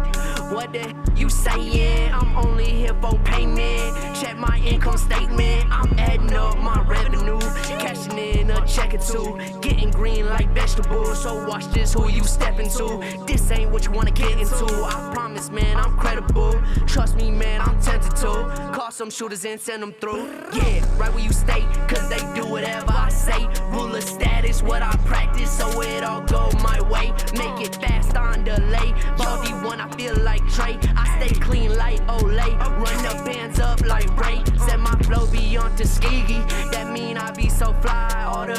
What the you saying? I'm only here for payment. Check my income statement. I'm adding up my revenue. Cashing in a check or two. Getting green like vegetables. So watch this, who you step into. This ain't what you wanna get into. I promise, man, I'm credible. Trust me, man, I'm tempted to call some shooters and send them through. Yeah, right where you stay, cause they do whatever I say. Rule of status, what I practice, so it all go my way. Make it fast on delay. Baldy one, I feel like Trey. I stay clean like Olay. Run the bands up like Ray. Set my flow beyond Tuskegee. That mean I be so fly. All the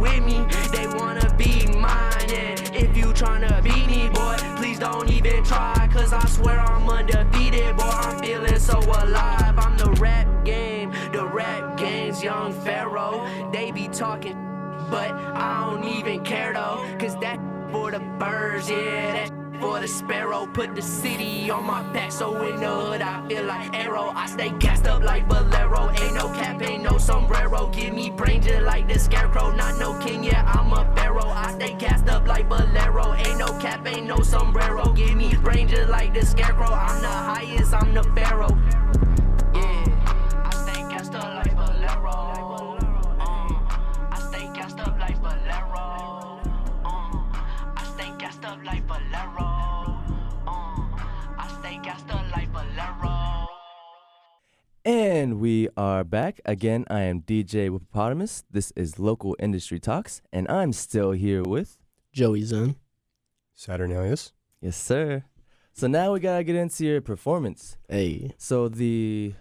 with me, they wanna be mine. And if you tryna beat me, boy, please don't even try. Cause I swear I'm undefeated, boy, I'm feeling so alive. I'm the rap game's young pharaoh. They be talking, but I don't even care though. Cause that for the birds, yeah, that for the sparrow. Put the city on my back, so in the hood I feel like Arrow. I stay gassed up like Valero. Ain't no cap, ain't no sombrero. Give me brain just like the scarecrow. Not no king, yeah, I'm a pharaoh. I stay gassed up like Valero. Ain't no cap, ain't no sombrero. Give me brain just like the scarecrow. I'm the highest, I'm the pharaoh. Yeah, I stay gassed up like Valero. I stay gassed up like Valero. I stay gassed up like Valero. I stay gassed up like Valero. And we are back. Again, I am DJ Whippopatomus. This is Local Industry Talks, and I'm still here with Joey Zen Saturnalias. Yes, sir. So now we gotta get into your performance. Hey. So the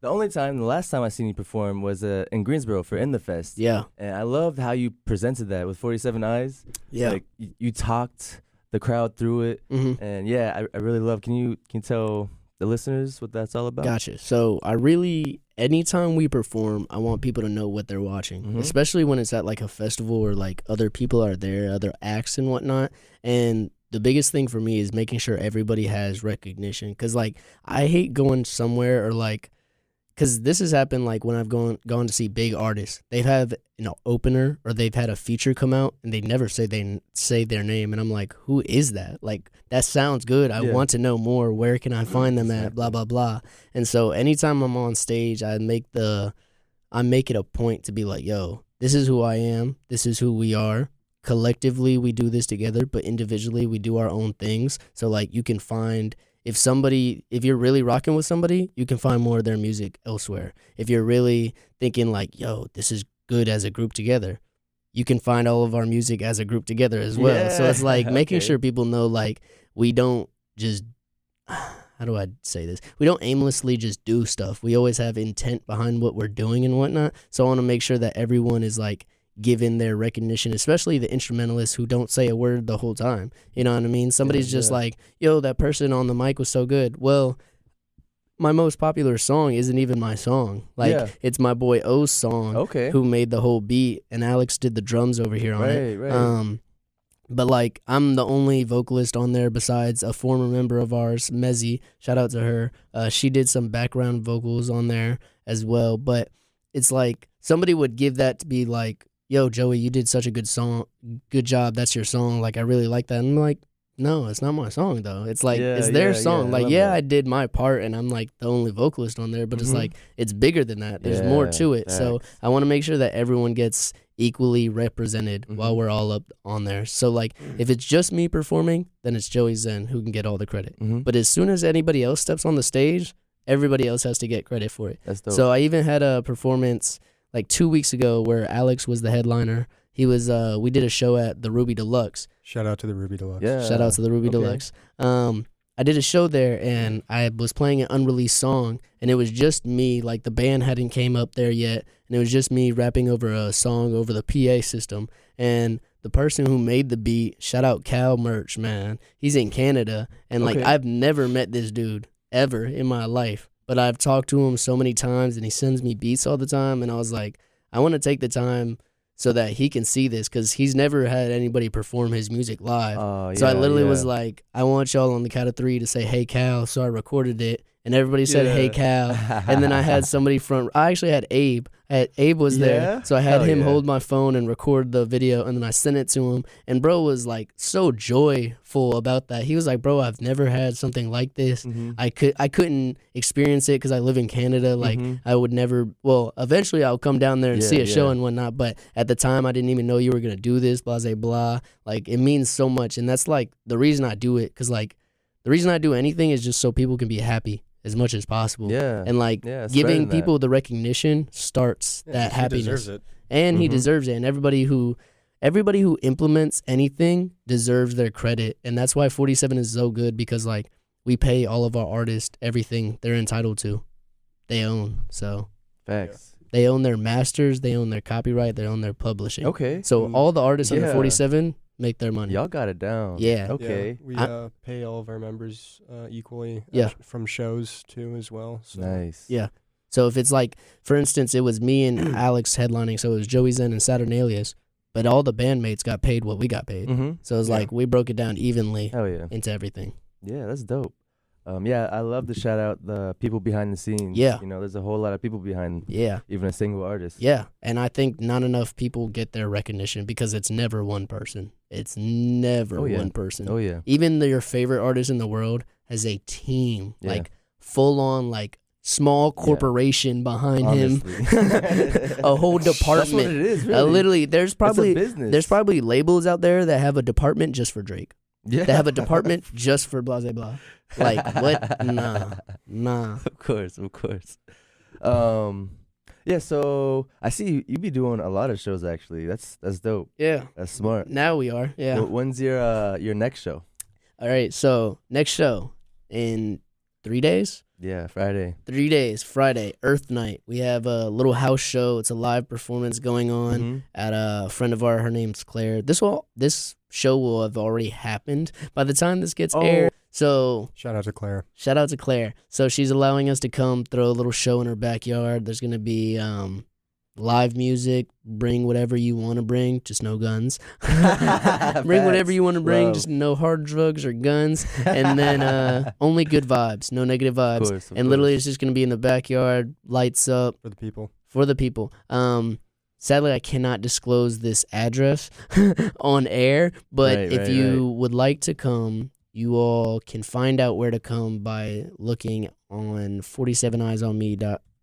last time I seen you perform was in Greensboro for In The Fest. Yeah. And I loved how you presented that with 47 Eyez. Yeah. Like you talked the crowd through it. Mm-hmm. And yeah, I really love. Can you tell the listeners what that's all about? Gotcha. So anytime we perform, I want people to know what they're watching, especially when it's at like a festival or like other people are there, other acts and whatnot. And the biggest thing for me is making sure everybody has recognition. Cause like I hate going somewhere or like, cause this has happened like when I've gone to see big artists. They've had an opener or they've had a feature come out and they never say their name. And I'm like, who is that? Like, that sounds good. I want to know more. Where can I find them at? Blah, blah, blah. And so anytime I'm on stage, I make it a point to be like, yo, this is who I am. This is who we are. Collectively, we do this together, but individually, we do our own things. So like you can find, if you're really rocking with somebody, you can find more of their music elsewhere. If you're really thinking like, yo, this is good as a group together, you can find all of our music as a group together as well. Yeah. So it's like making sure people know like we don't just, how do I say this? We don't aimlessly just do stuff. We always have intent behind what we're doing and whatnot. So I want to make sure that everyone is like given their recognition, especially the instrumentalists who don't say a word the whole time. You know what I mean? Somebody's just like, yo, that person on the mic was so good. Well, my most popular song isn't even my song. Like, it's my boy O's song, who made the whole beat, and Alex did the drums over here on it. Right. But, like, I'm the only vocalist on there besides a former member of ours, Mezzy. Shout out to her. She did some background vocals on there as well. But it's like somebody would give that to be like, yo, Joey, you did such a good song. Good job. That's your song. Like, I really like that. And I'm like, no, it's not my song, though. It's like, it's their song. Like, I did my part, and I'm, like, the only vocalist on there. But it's like, it's bigger than that. There's more to it. Thanks. So I want to make sure that everyone gets equally represented while we're all up on there. So, like, if it's just me performing, then it's Joey Zen who can get all the credit. But as soon as anybody else steps on the stage, everybody else has to get credit for it. That's dope. So I even had a performance like 2 weeks ago where Alex was the headliner. He was we did a show at the Ruby Deluxe. Shout out to the Ruby Deluxe. Yeah. Shout out to the Ruby Deluxe. I did a show there, and I was playing an unreleased song, and it was just me. Like, the band hadn't came up there yet, and it was just me rapping over a song over the PA system. And the person who made the beat, shout out Cal Merch, man. He's in Canada, and like, I've never met this dude ever in my life, but I've talked to him so many times, and he sends me beats all the time. And I was like, I want to take the time so that he can see this, because he's never had anybody perform his music live. So I literally was like, I want y'all on the count of 3 to say, hey, Cal. So I recorded it, and everybody said, hey, Cal. And then I had somebody I actually had Abe. Abe was there, so I had him hold my phone and record the video, and then I sent it to him. And bro was like so joyful about that. He was like, bro, I've never had something like this. I couldn't experience it because I live in Canada. Like, I would never, well, eventually I'll come down there and see a show and whatnot, but at the time I didn't even know you were going to do this, blah, blah, blah. Like, it means so much, and that's like the reason I do it, because like the reason I do anything is just so people can be happy as much as possible. And like, giving people the recognition starts that happiness. He deserves it. And he deserves it. And everybody who implements anything deserves their credit. And that's why 47 is so good, because like, we pay all of our artists everything they're entitled to. They own. So facts. They own their masters, they own their copyright, they own their publishing. So all the artists under 47 make their money. Y'all got it down. Okay. We pay all of our members equally. From shows too as well. So. Nice. So if it's like, for instance, it was me and Alex headlining, so it was Joey Zen and Saturnalias, but all the bandmates got paid what we got paid. So it was like, we broke it down evenly into everything. Yeah, that's dope. I love to shout out the people behind the scenes. You know, there's a whole lot of people behind even a single artist. And I think not enough people get their recognition, because it's never one person. It's never one person. Even your favorite artist in the world has a team, like full on, like small corporation behind him, a whole department. That's what it is, really. Literally, there's probably labels out there that have a department just for Drake. They have a department just for blah, blah, blah. Like, what? Nah. Of course. So I see you be doing a lot of shows, actually. That's dope. That's smart. Now we are. When's your next show? All right, so next show in 3 days? Friday. 3 days, Friday, Earth Night. We have a little house show. It's a live performance going on at a friend of ours. Her name's Claire. This show will have already happened by the time this gets aired. So shout out to Claire. So she's allowing us to come throw a little show in her backyard. There's gonna be live music. Bring whatever you want to bring, just no guns. Bring whatever you want to bring, just no hard drugs or guns. And then only good vibes, no negative vibes. Of course. Literally, it's just gonna be in the backyard, lights up for the people. Sadly, I cannot disclose this address on air, but if you would like to come, you all can find out where to come by looking on 47 Eyez On Me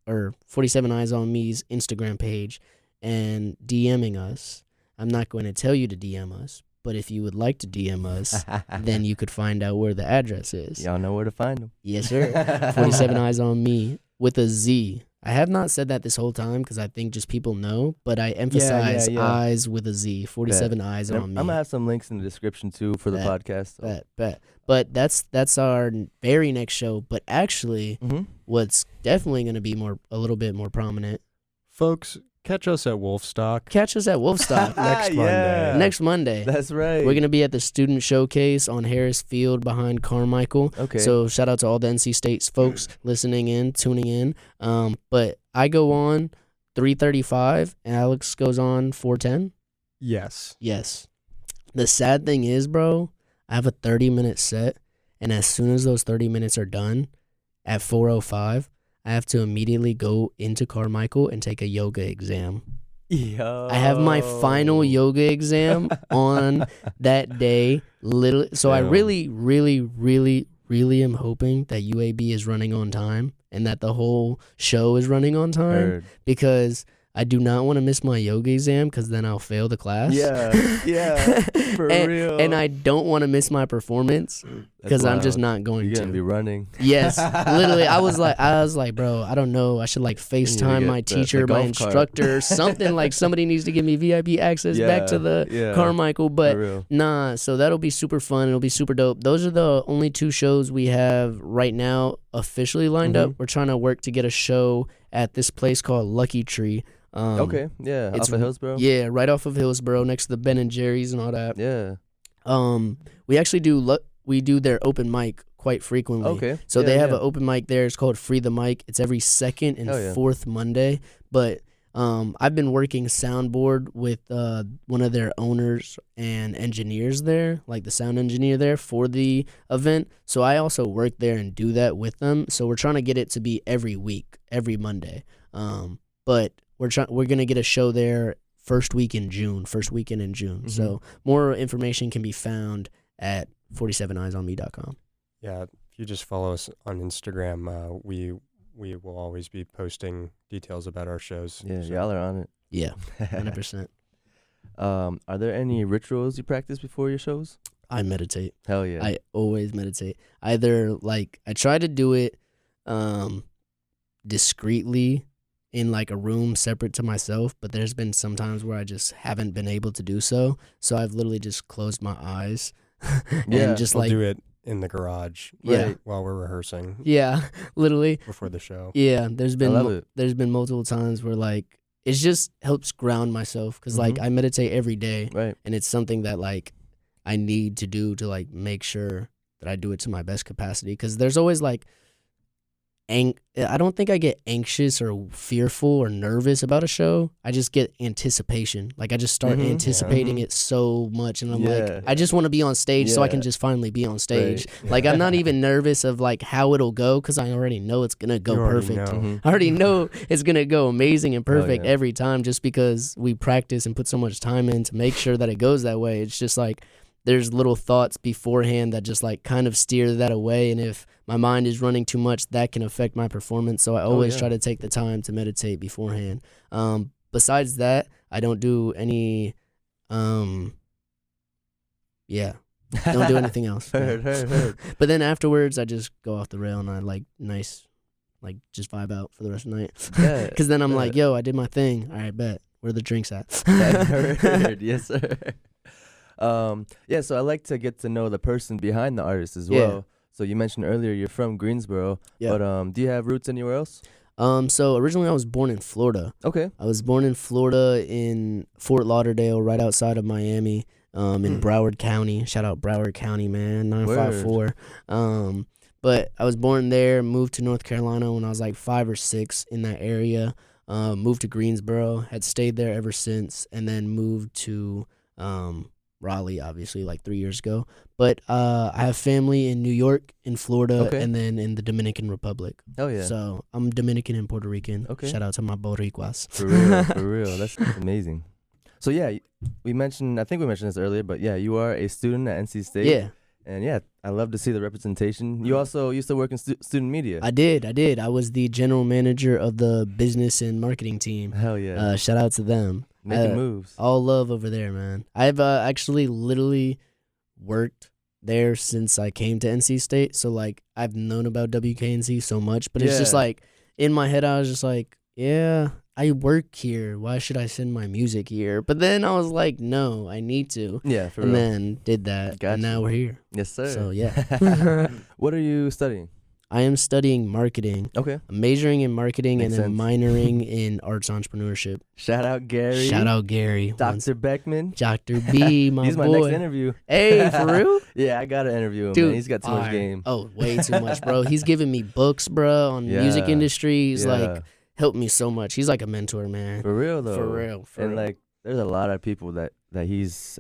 or 47 Eyez On Me's Instagram page and DMing us. I'm not going to tell you to DM us, but if you would like to DM us, then you could find out where the address is. Y'all know where to find them. Yes, sir. 47 Eyez On Me with a Z. I have not said that this whole time because I think just people know, but I emphasize eyes with a Z. 47 Eyez On Me. I'm gonna have some links in the description too for the podcast. Bet. But that's our very next show. But actually, what's definitely gonna be a little bit more prominent, folks. Catch us at Wolfstock. Catch us at Wolfstock Next Monday. next Monday. That's right. We're going to be at the Student Showcase on Harris Field behind Carmichael. Okay. So shout out to all the NC State folks listening in, tuning in. But I go on 3:35, and Alex goes on 4:10. Yes. Yes. The sad thing is, bro, I have a 30-minute set, and as soon as those 30 minutes are done, at 4:05, I have to immediately go into Carmichael and take a yoga exam. Yo. I have my final yoga exam on that day. So I really, really, really, really am hoping that UAB is running on time and that the whole show is running on time. Heard. Because I do not want to miss my yoga exam because then I'll fail the class. Yeah, for real. And I don't want to miss my performance because I'm just not going You're to. going to be running. Yes, literally. I was like, bro, I don't know. I should like FaceTime my teacher, my instructor, something like somebody needs to give me VIP access back to the Carmichael. But nah, so that'll be super fun. It'll be super dope. Those are the only 2 shows we have right now officially lined up. We're trying to work to get a show at this place called Lucky Tree. Okay, yeah, it's off of Hillsborough. Yeah, right off of Hillsborough, next to the Ben and Jerry's and all that. Yeah. We actually do their open mic quite frequently. Okay. So they have an open mic there. It's called Free the Mic. It's every second and fourth Monday. But I've been working soundboard with one of their owners and engineers there, like the sound engineer there for the event. So I also work there and do that with them. So we're trying to get it to be every week, every Monday. But we're gonna get a show there first weekend in June. So more information can be found at 47eyesonme.com. Yeah, if you just follow us on Instagram, we will always be posting details about our shows. Yeah, y'all are on it. Yeah, 100%. Are there any rituals you practice before your shows? I meditate. Hell yeah. I always meditate. Either like I try to do it discreetly in like a room separate to myself, but there's been some times where I just haven't been able to do so. So I've literally just closed my eyes and just we'll do it in the garage while we're rehearsing. Yeah, literally. Before the show. Yeah, there's been multiple times where like it just helps ground myself because like I meditate every day, right? And it's something that like I need to do to like make sure that I do it to my best capacity because there's always like I don't think I get anxious or fearful or nervous about a show. I just get anticipation. Like I just start anticipating it so much, and I'm like, I just want to be on stage so I can just finally be on stage. Right. Like I'm not even nervous of like how it'll go because I already know it's gonna go perfect. I already know it's gonna go amazing and perfect every time, just because we practice and put so much time in to make sure that it goes that way. It's just like there's little thoughts beforehand that just like kind of steer that away, and if my mind is running too much, that can affect my performance. So I always try to take the time to meditate beforehand. Besides that, I don't do any don't do anything else. Heard. But then afterwards I just go off the rail and I like just vibe out for the rest of the night. Because then I'm like, yo, I did my thing. All right, bet. Where are the drinks at? Heard. Yes, sir. So I like to get to know the person behind the artist as well. So you mentioned earlier you're from Greensboro, but do you have roots anywhere else? So originally I was born in Florida. Okay. I was born in Florida in Fort Lauderdale, right outside of Miami, in Broward County. Shout out Broward County, man, 954. But I was born there, moved to North Carolina when I was like 5 or 6 in that area. Moved to Greensboro, had stayed there ever since, and then moved to Raleigh, obviously, like 3 years ago. But I have family in New York, in Florida, and then in the Dominican Republic. Oh, yeah. So I'm Dominican and Puerto Rican. Okay. Shout out to my Boricuas. For real. That's amazing. So, yeah, I think we mentioned this earlier, but yeah, you are a student at NC State. Yeah. And yeah, I love to see the representation. You also used to work in student media. I did. I was the general manager of the business and marketing team. Hell yeah. Shout out to them. Making moves. All love over there, man. I've actually literally worked there since I came to NC State. So, like, I've known about WKNC so much. But it's just like, in my head, I was just like, yeah, I work here. Why should I send my music here? But then I was like, no, I need to. Yeah, for real. And then did that. Gotcha. And now we're here. Yes, sir. So, yeah. What are you studying? I am studying marketing. Okay. I'm majoring in marketing Makes and then sense. minoring in arts entrepreneurship. Shout out Gary. Shout out Gary. Dr. Beckman. Dr. B, my He's boy. my next interview. Hey, for real? Yeah, I got to interview him, Dude, man. He's got too much game. Oh, way too much, bro. He's giving me books, bro, on music industry. He's like helped me so much. He's like a mentor, man. For real, though. For real. And like, there's a lot of people that he's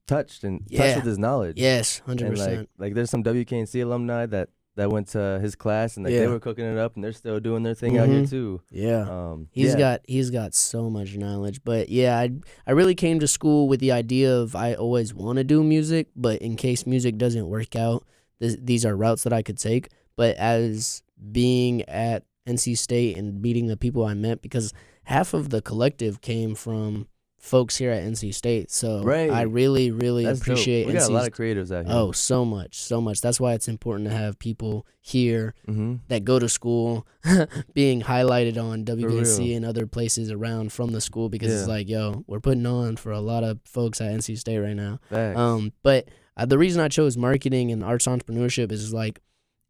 touched with his knowledge. Yes, 100%. And like there's some WKNC alumni that went to his class and like they were cooking it up and they're still doing their thing out here too. Yeah. He's got so much knowledge. But yeah, I really came to school with the idea of I always want to do music, but in case music doesn't work out, these are routes that I could take. But as being at NC State and meeting the people I met, because half of the collective came from folks here at NC State, so I really, really appreciate we got a lot of creatives out here. Oh, so much. That's why it's important to have people here that go to school being highlighted on WKNC and other places around from the school, because it's like, yo, we're putting on for a lot of folks at NC State right now. Facts. But the reason I chose marketing and arts entrepreneurship is like,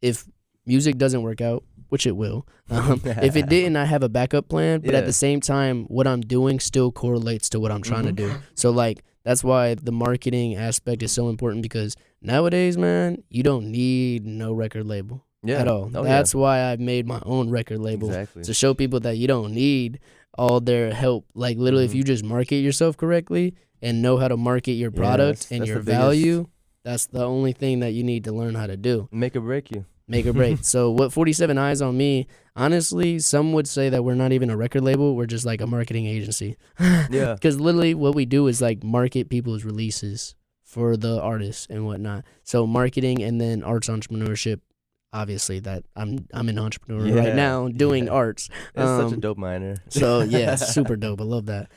if music doesn't work out, which it will. If it didn't, I have a backup plan. But at the same time, what I'm doing still correlates to what I'm trying to do. So, like, that's why the marketing aspect is so important, because nowadays, man, you don't need no record label at all. That's why I've made my own record label, to show people that you don't need all their help. Like, literally, if you just market yourself correctly and know how to market your product and your value, that's the only thing that you need to learn how to do. Make or break you. Make or break. So what 47 Eyez On Me, honestly, some would say that we're not even a record label. We're just like a marketing agency. Yeah. Because literally what we do is like market people's releases for the artists and whatnot. So marketing and then arts entrepreneurship. Obviously that I'm an entrepreneur right now doing arts. It's such a dope minor. So yeah, super dope. I love that.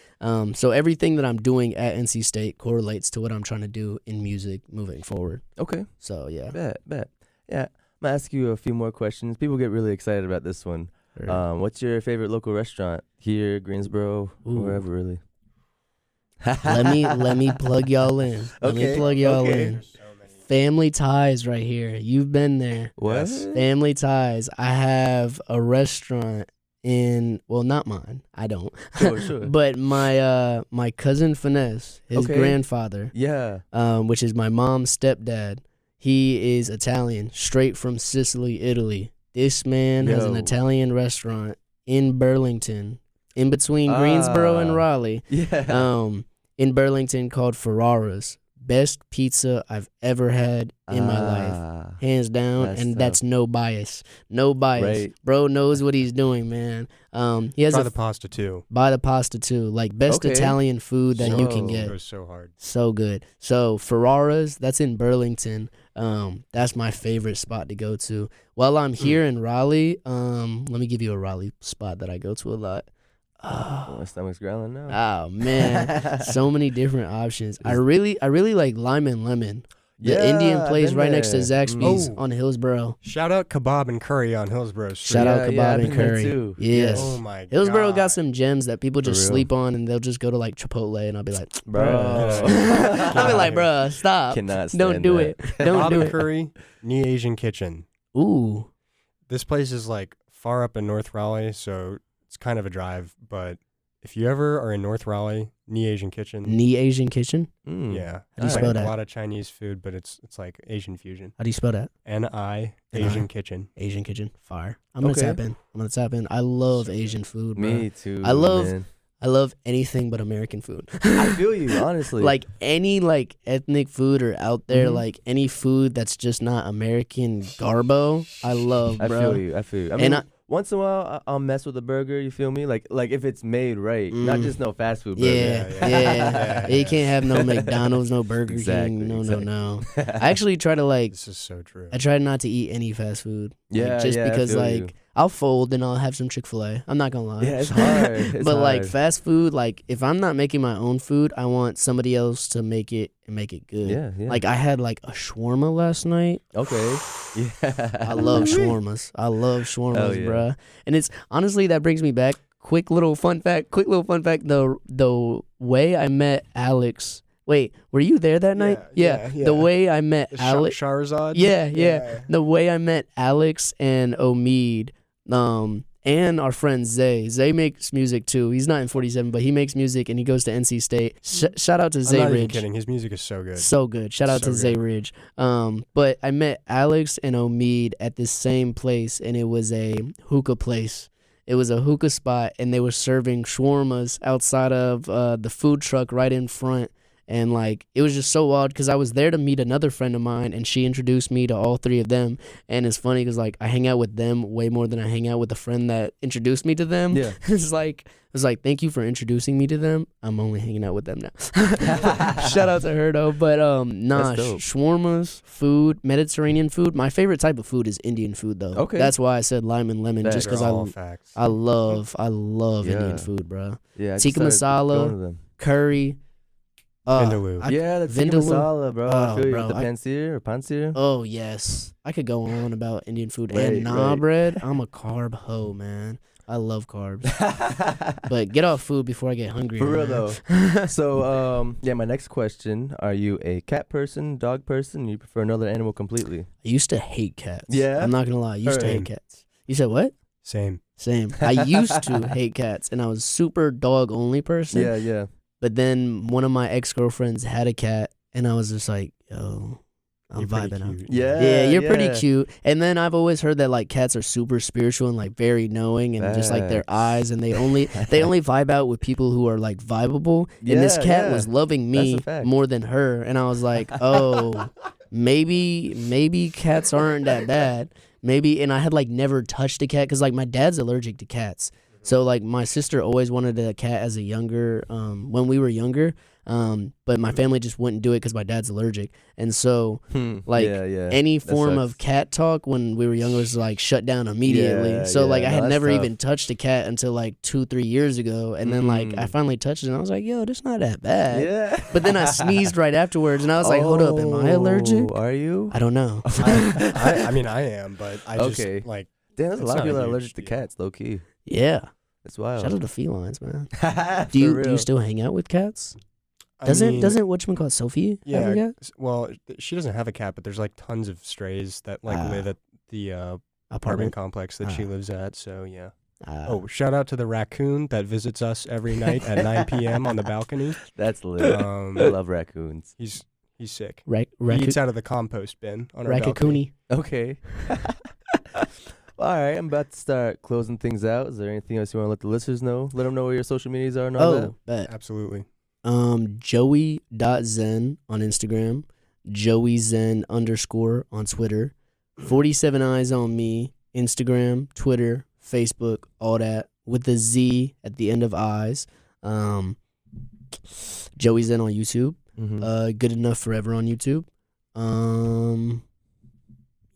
So everything that I'm doing at NC State correlates to what I'm trying to do in music moving forward. Okay. So yeah. Bet. Yeah. I'm going to ask you a few more questions. People get really excited about this one. Sure. What's your favorite local restaurant here, Greensboro, wherever really? Let me plug y'all in. Let me plug y'all in. Family Ties right here. You've been there. What? Family Ties. I have a restaurant not mine. I don't. Sure. But my cousin Finesse, his grandfather. Yeah. Which is my mom's stepdad. He is Italian, straight from Sicily, Italy. This man has an Italian restaurant in Burlington, in between Greensboro and Raleigh. Yeah. In Burlington, called Ferrara's. Best pizza I've ever had in my life, hands down, that's no bias. No bias. Right. Bro knows what he's doing, man. He has Try the pasta too. Buy the pasta too. Like best Italian food that you can get. It goes so hard. So good. So Ferrara's, that's in Burlington. That's my favorite spot to go to. While I'm here in Raleigh, let me give you a Raleigh spot that I go to a lot. My stomach's growling now. Oh man, so many different options. I really like Lime and Lemon. The Indian place right next to Zaxby's on Hillsboro. Shout out Kebab and Curry on Hillsboro Street. Shout out Kebab and Curry. Too. Yes. Oh my god. Hillsboro got some gems that people just sleep on, and they'll just go to like Chipotle, and I'll be like, bro. I'll be like, bro, stop. Cannot stand Don't do it. Don't Kebab do and it. Curry, Knee Asian Kitchen. Ooh. This place is like far up in North Raleigh, so it's kind of a drive, but if you ever are in North Raleigh, Knee Asian Kitchen. Knee Asian Kitchen? Yeah. How do you spell like that? A lot of Chinese food, but it's like Asian fusion. How do you spell that? N-I, Asian Kitchen. Asian Kitchen. Fire. I'm gonna tap in. I love Asian food, bro. Me too. I love man. I love anything but American food. I feel you, honestly. Like any like ethnic food or out there, like any food that's just not American garbo, I love, bro. I feel you. I mean, once in a while, I'll mess with a burger. You feel me? Like if it's made right, not just no fast food burger. Yeah. You can't have no McDonald's, no Burger King. No. I actually try to like. This is so true. I try not to eat any fast food. Yeah, like, just because I feel like you. I'll fold and I'll have some Chick-fil-A. I'm not gonna lie. Yeah, it's hard. But like fast food, like if I'm not making my own food, I want somebody else to make it and make it good. Yeah. Like I had like a shawarma last night. Okay. Yeah. I love shawarmas. Hell yeah. Bruh. And it's honestly that brings me back. Quick little fun fact. The way I met Alex Wait, were you there that night? Yeah. The way I met Alex. Charizard? Yeah. The way I met Alex and Omid, and our friend Zay. Zay makes music too. He's not in 47, but he makes music and he goes to NC State. Shout out to Zay I'm not Ridge. even kidding. His music is so good. So good. Shout out to Zay Ridge. But I met Alex and Omid at this same place, and it was a hookah place. It was a hookah spot, and they were serving shawarmas outside of the food truck right in front. And, like, it was just so wild because I was there to meet another friend of mine, and she introduced me to all three of them. And it's funny because, like, I hang out with them way more than I hang out with the friend that introduced me to them. Yeah. It's like, thank you for introducing me to them. I'm only hanging out with them now. Shout out to her, though. But, shawarmas, food, Mediterranean food. My favorite type of food is Indian food, though. Okay. That's why I said lime and lemon, just because I love Indian food, bro. Yeah. Tikka masala, curry. Vindaloo. The tikka Vindaloo. masala, bro. I feel you. Bro, The pansir. Oh, yes. I could go on about Indian food. Right, and naan right. bread. I'm a carb hoe, man. I love carbs. But get off food before I get hungry. For real, man. though. So, my next question. Are you a cat person, dog person? You prefer another animal completely? I used to hate cats. Yeah? I'm not going to lie. I used to hate cats. You said what? Same. I used to hate cats, and I was super dog-only person. Yeah. But then one of my ex-girlfriends had a cat, and I was just like, yo, I'm You're pretty vibing out. cute. Yeah, you're pretty cute. And then I've always heard that like cats are super spiritual and like very knowing, and just like their eyes, and they only vibe out with people who are like vibable. And this cat was loving me more than her, and I was like, oh, maybe cats aren't that bad. Maybe, and I had like never touched a cat because like my dad's allergic to cats. So like my sister always wanted a cat as a younger, when we were younger, but my family just wouldn't do it because my dad's allergic. And so any form of cat talk when we were younger was like shut down immediately. I had never even touched a cat until like 2-3 years ago. And then like I finally touched it and I was like, yo, this not that bad. Yeah. But then I sneezed right afterwards and I was like, hold up, am I allergic? Are you? I don't know. I mean, I am, but I just like. Damn, there's a lot of people that are huge allergic to cats, low key. Yeah. That's wild. Shout out to felines, man. Do you still hang out with cats? Doesn't whatchamacallit Sophie have a cat? Well, she doesn't have a cat, but there's like tons of strays that like live at the apartment complex that she lives at. So yeah. Shout out to the raccoon that visits us every night at 9 p.m. on the balcony. That's lit. I love raccoons. He's sick. He eats out of the compost bin on our balcony. Okay. All right, I'm about to start closing things out. Is there anything else you want to let the listeners know? Let them know where your social medias are and all that. Bet. Absolutely. Joey.zen on Instagram, JoeyZen _ on Twitter, 47 Eyez On Me, Instagram, Twitter, Facebook, all that, with the Z at the end of eyes. Joey Zen on YouTube. Mm-hmm. Good Enough Forever on YouTube.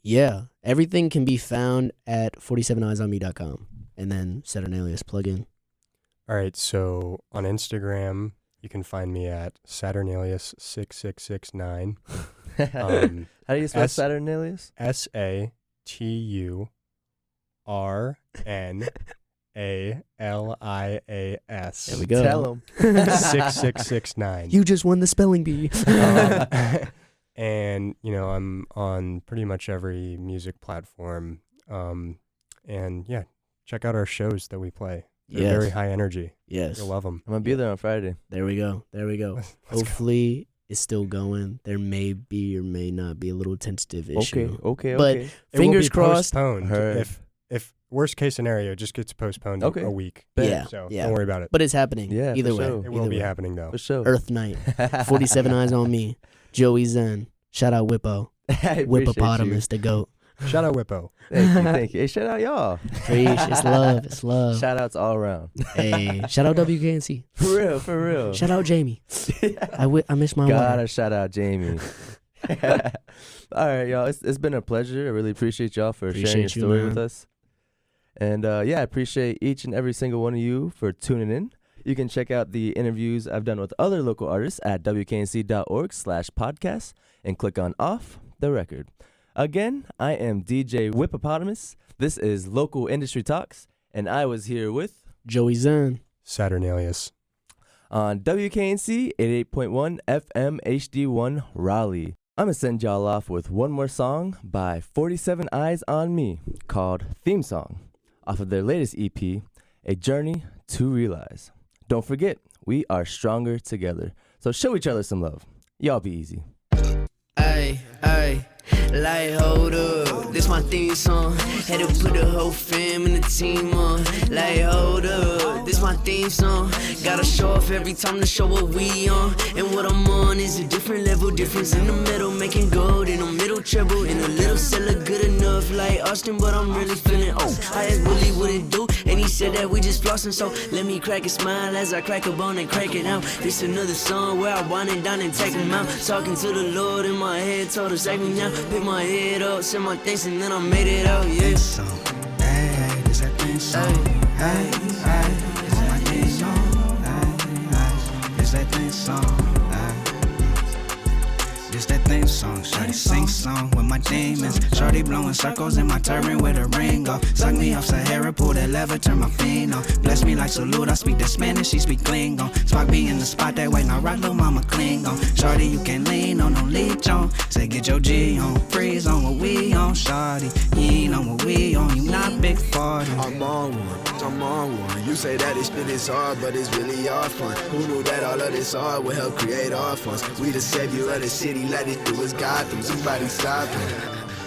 Yeah, everything can be found at 47eyesonme.com. And then Saturnalias plugin. All right, so on Instagram, you can find me at Saturnalias6669. How do you spell Saturnalias? SATURNALIAS. There we go. Tell them. 6669. You just won the spelling bee. And, I'm on pretty much every music platform. And yeah, check out our shows that we play. They're very high energy. Yes. You'll love them. I'm going to be there on Friday. There we go. Hopefully it's still going. There may be or may not be a little tentative issue. Okay. But fingers crossed. Postponed. If worst case scenario, it just gets postponed a week. Yeah. So don't worry about it. But it's happening. Yeah, either way. sure. It will be happening though. For sure. Earth Night. 47 Eyes on Me. Joey Zen. Shout out Whippo. Whippopatomus, the GOAT. Shout out Whippo. Thank you. Hey, shout out y'all. Preach. It's love. Shout outs all around. Hey, shout out WKNC. For real. Shout out Jamie. I miss my Gotta water. shout out Jamie. All right, y'all. It's been a pleasure. I really appreciate y'all for sharing your story with us. And I appreciate each and every single one of you for tuning in. You can check out the interviews I've done with other local artists at wknc.org/podcast and click on Off the Record. Again, I am DJ Whippopatomus. This is Local Industry Talks, and I was here with Joey Zen. Saturnalias. on WKNC 88.1 FM HD1 Raleigh. I'm going to send y'all off with one more song by 47 Eyez On Me called Theme Song off of their latest EP, A Journey to Realize. Don't forget, we are stronger together. So show each other some love. Y'all be easy. Ay, ay, like hold up, this my theme song. Had to put the whole fam and the team on. Like hold up, this my theme song. Gotta show off every time to show what we on. And what I'm on is a different level, difference in the middle, making gold in a middle treble, in a little cellar, good enough like Austin, but I'm really feeling. Oh, I asked Willie what it do, and he said that we just flossing. So let me crack a smile as I crack a bone and crack it out. This another song where I wind it down and take them out. Talking to the Lord in my head, told her save me now. Pick my head up, said my things, and then I made it out. Yeah. Hey, this that thing song. Hey, this is my thing song. Hey, this that thing song. This that theme song, shawty sing song with my demons. Shawty blowing circles in my turban with a ring off. Suck me off Sahara, pull that lever, turn my fiend on. Bless me like salute, I speak the Spanish, she speak Klingon. Spark be in the spot that way, now rock little mama Klingon. Shawty, you can lean on, no leech on. Say get your G on, freeze on what we on. Shawty, you ain't on what we on, you not big 40. I'm on one. You say that it's been this hard, but it's really our fun. Who knew that all of this art would help create our funds? We the savior of the city, let it do its God through. Somebody stopping.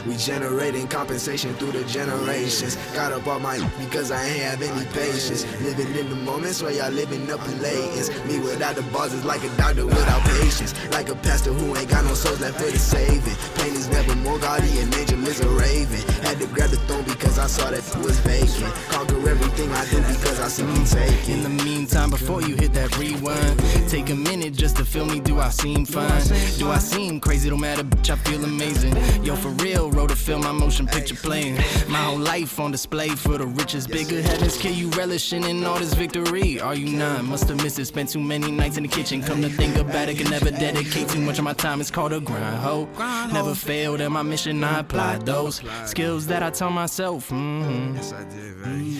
We generating compensation through the generations. Got up on my because I ain't have any patience. Living in the moments while y'all living up in latents. Me without the bars is like a doctor without patience. Like a pastor who ain't got no souls left for the saving. Pain is never more, guardian angel is a raven. Had to grab the throne because I saw that it was vacant. Conquer everything I do because I see me taking. In the meantime, before you hit that rewind, take a minute just to feel me. Do I seem fine? Do I seem crazy? Don't matter, bitch, I feel amazing. Yo, for real, wrote a film, my motion picture playing. My whole life on display for the richest. Bigger heavens, kill you relishing in all this victory. Are you not? Must have missed it, spent too many nights in the kitchen. Come to think about it, can never dedicate too much of my time. It's called a grind, ho. Never failed at my mission, I applied those skills that I taught myself. Yes, I did, right?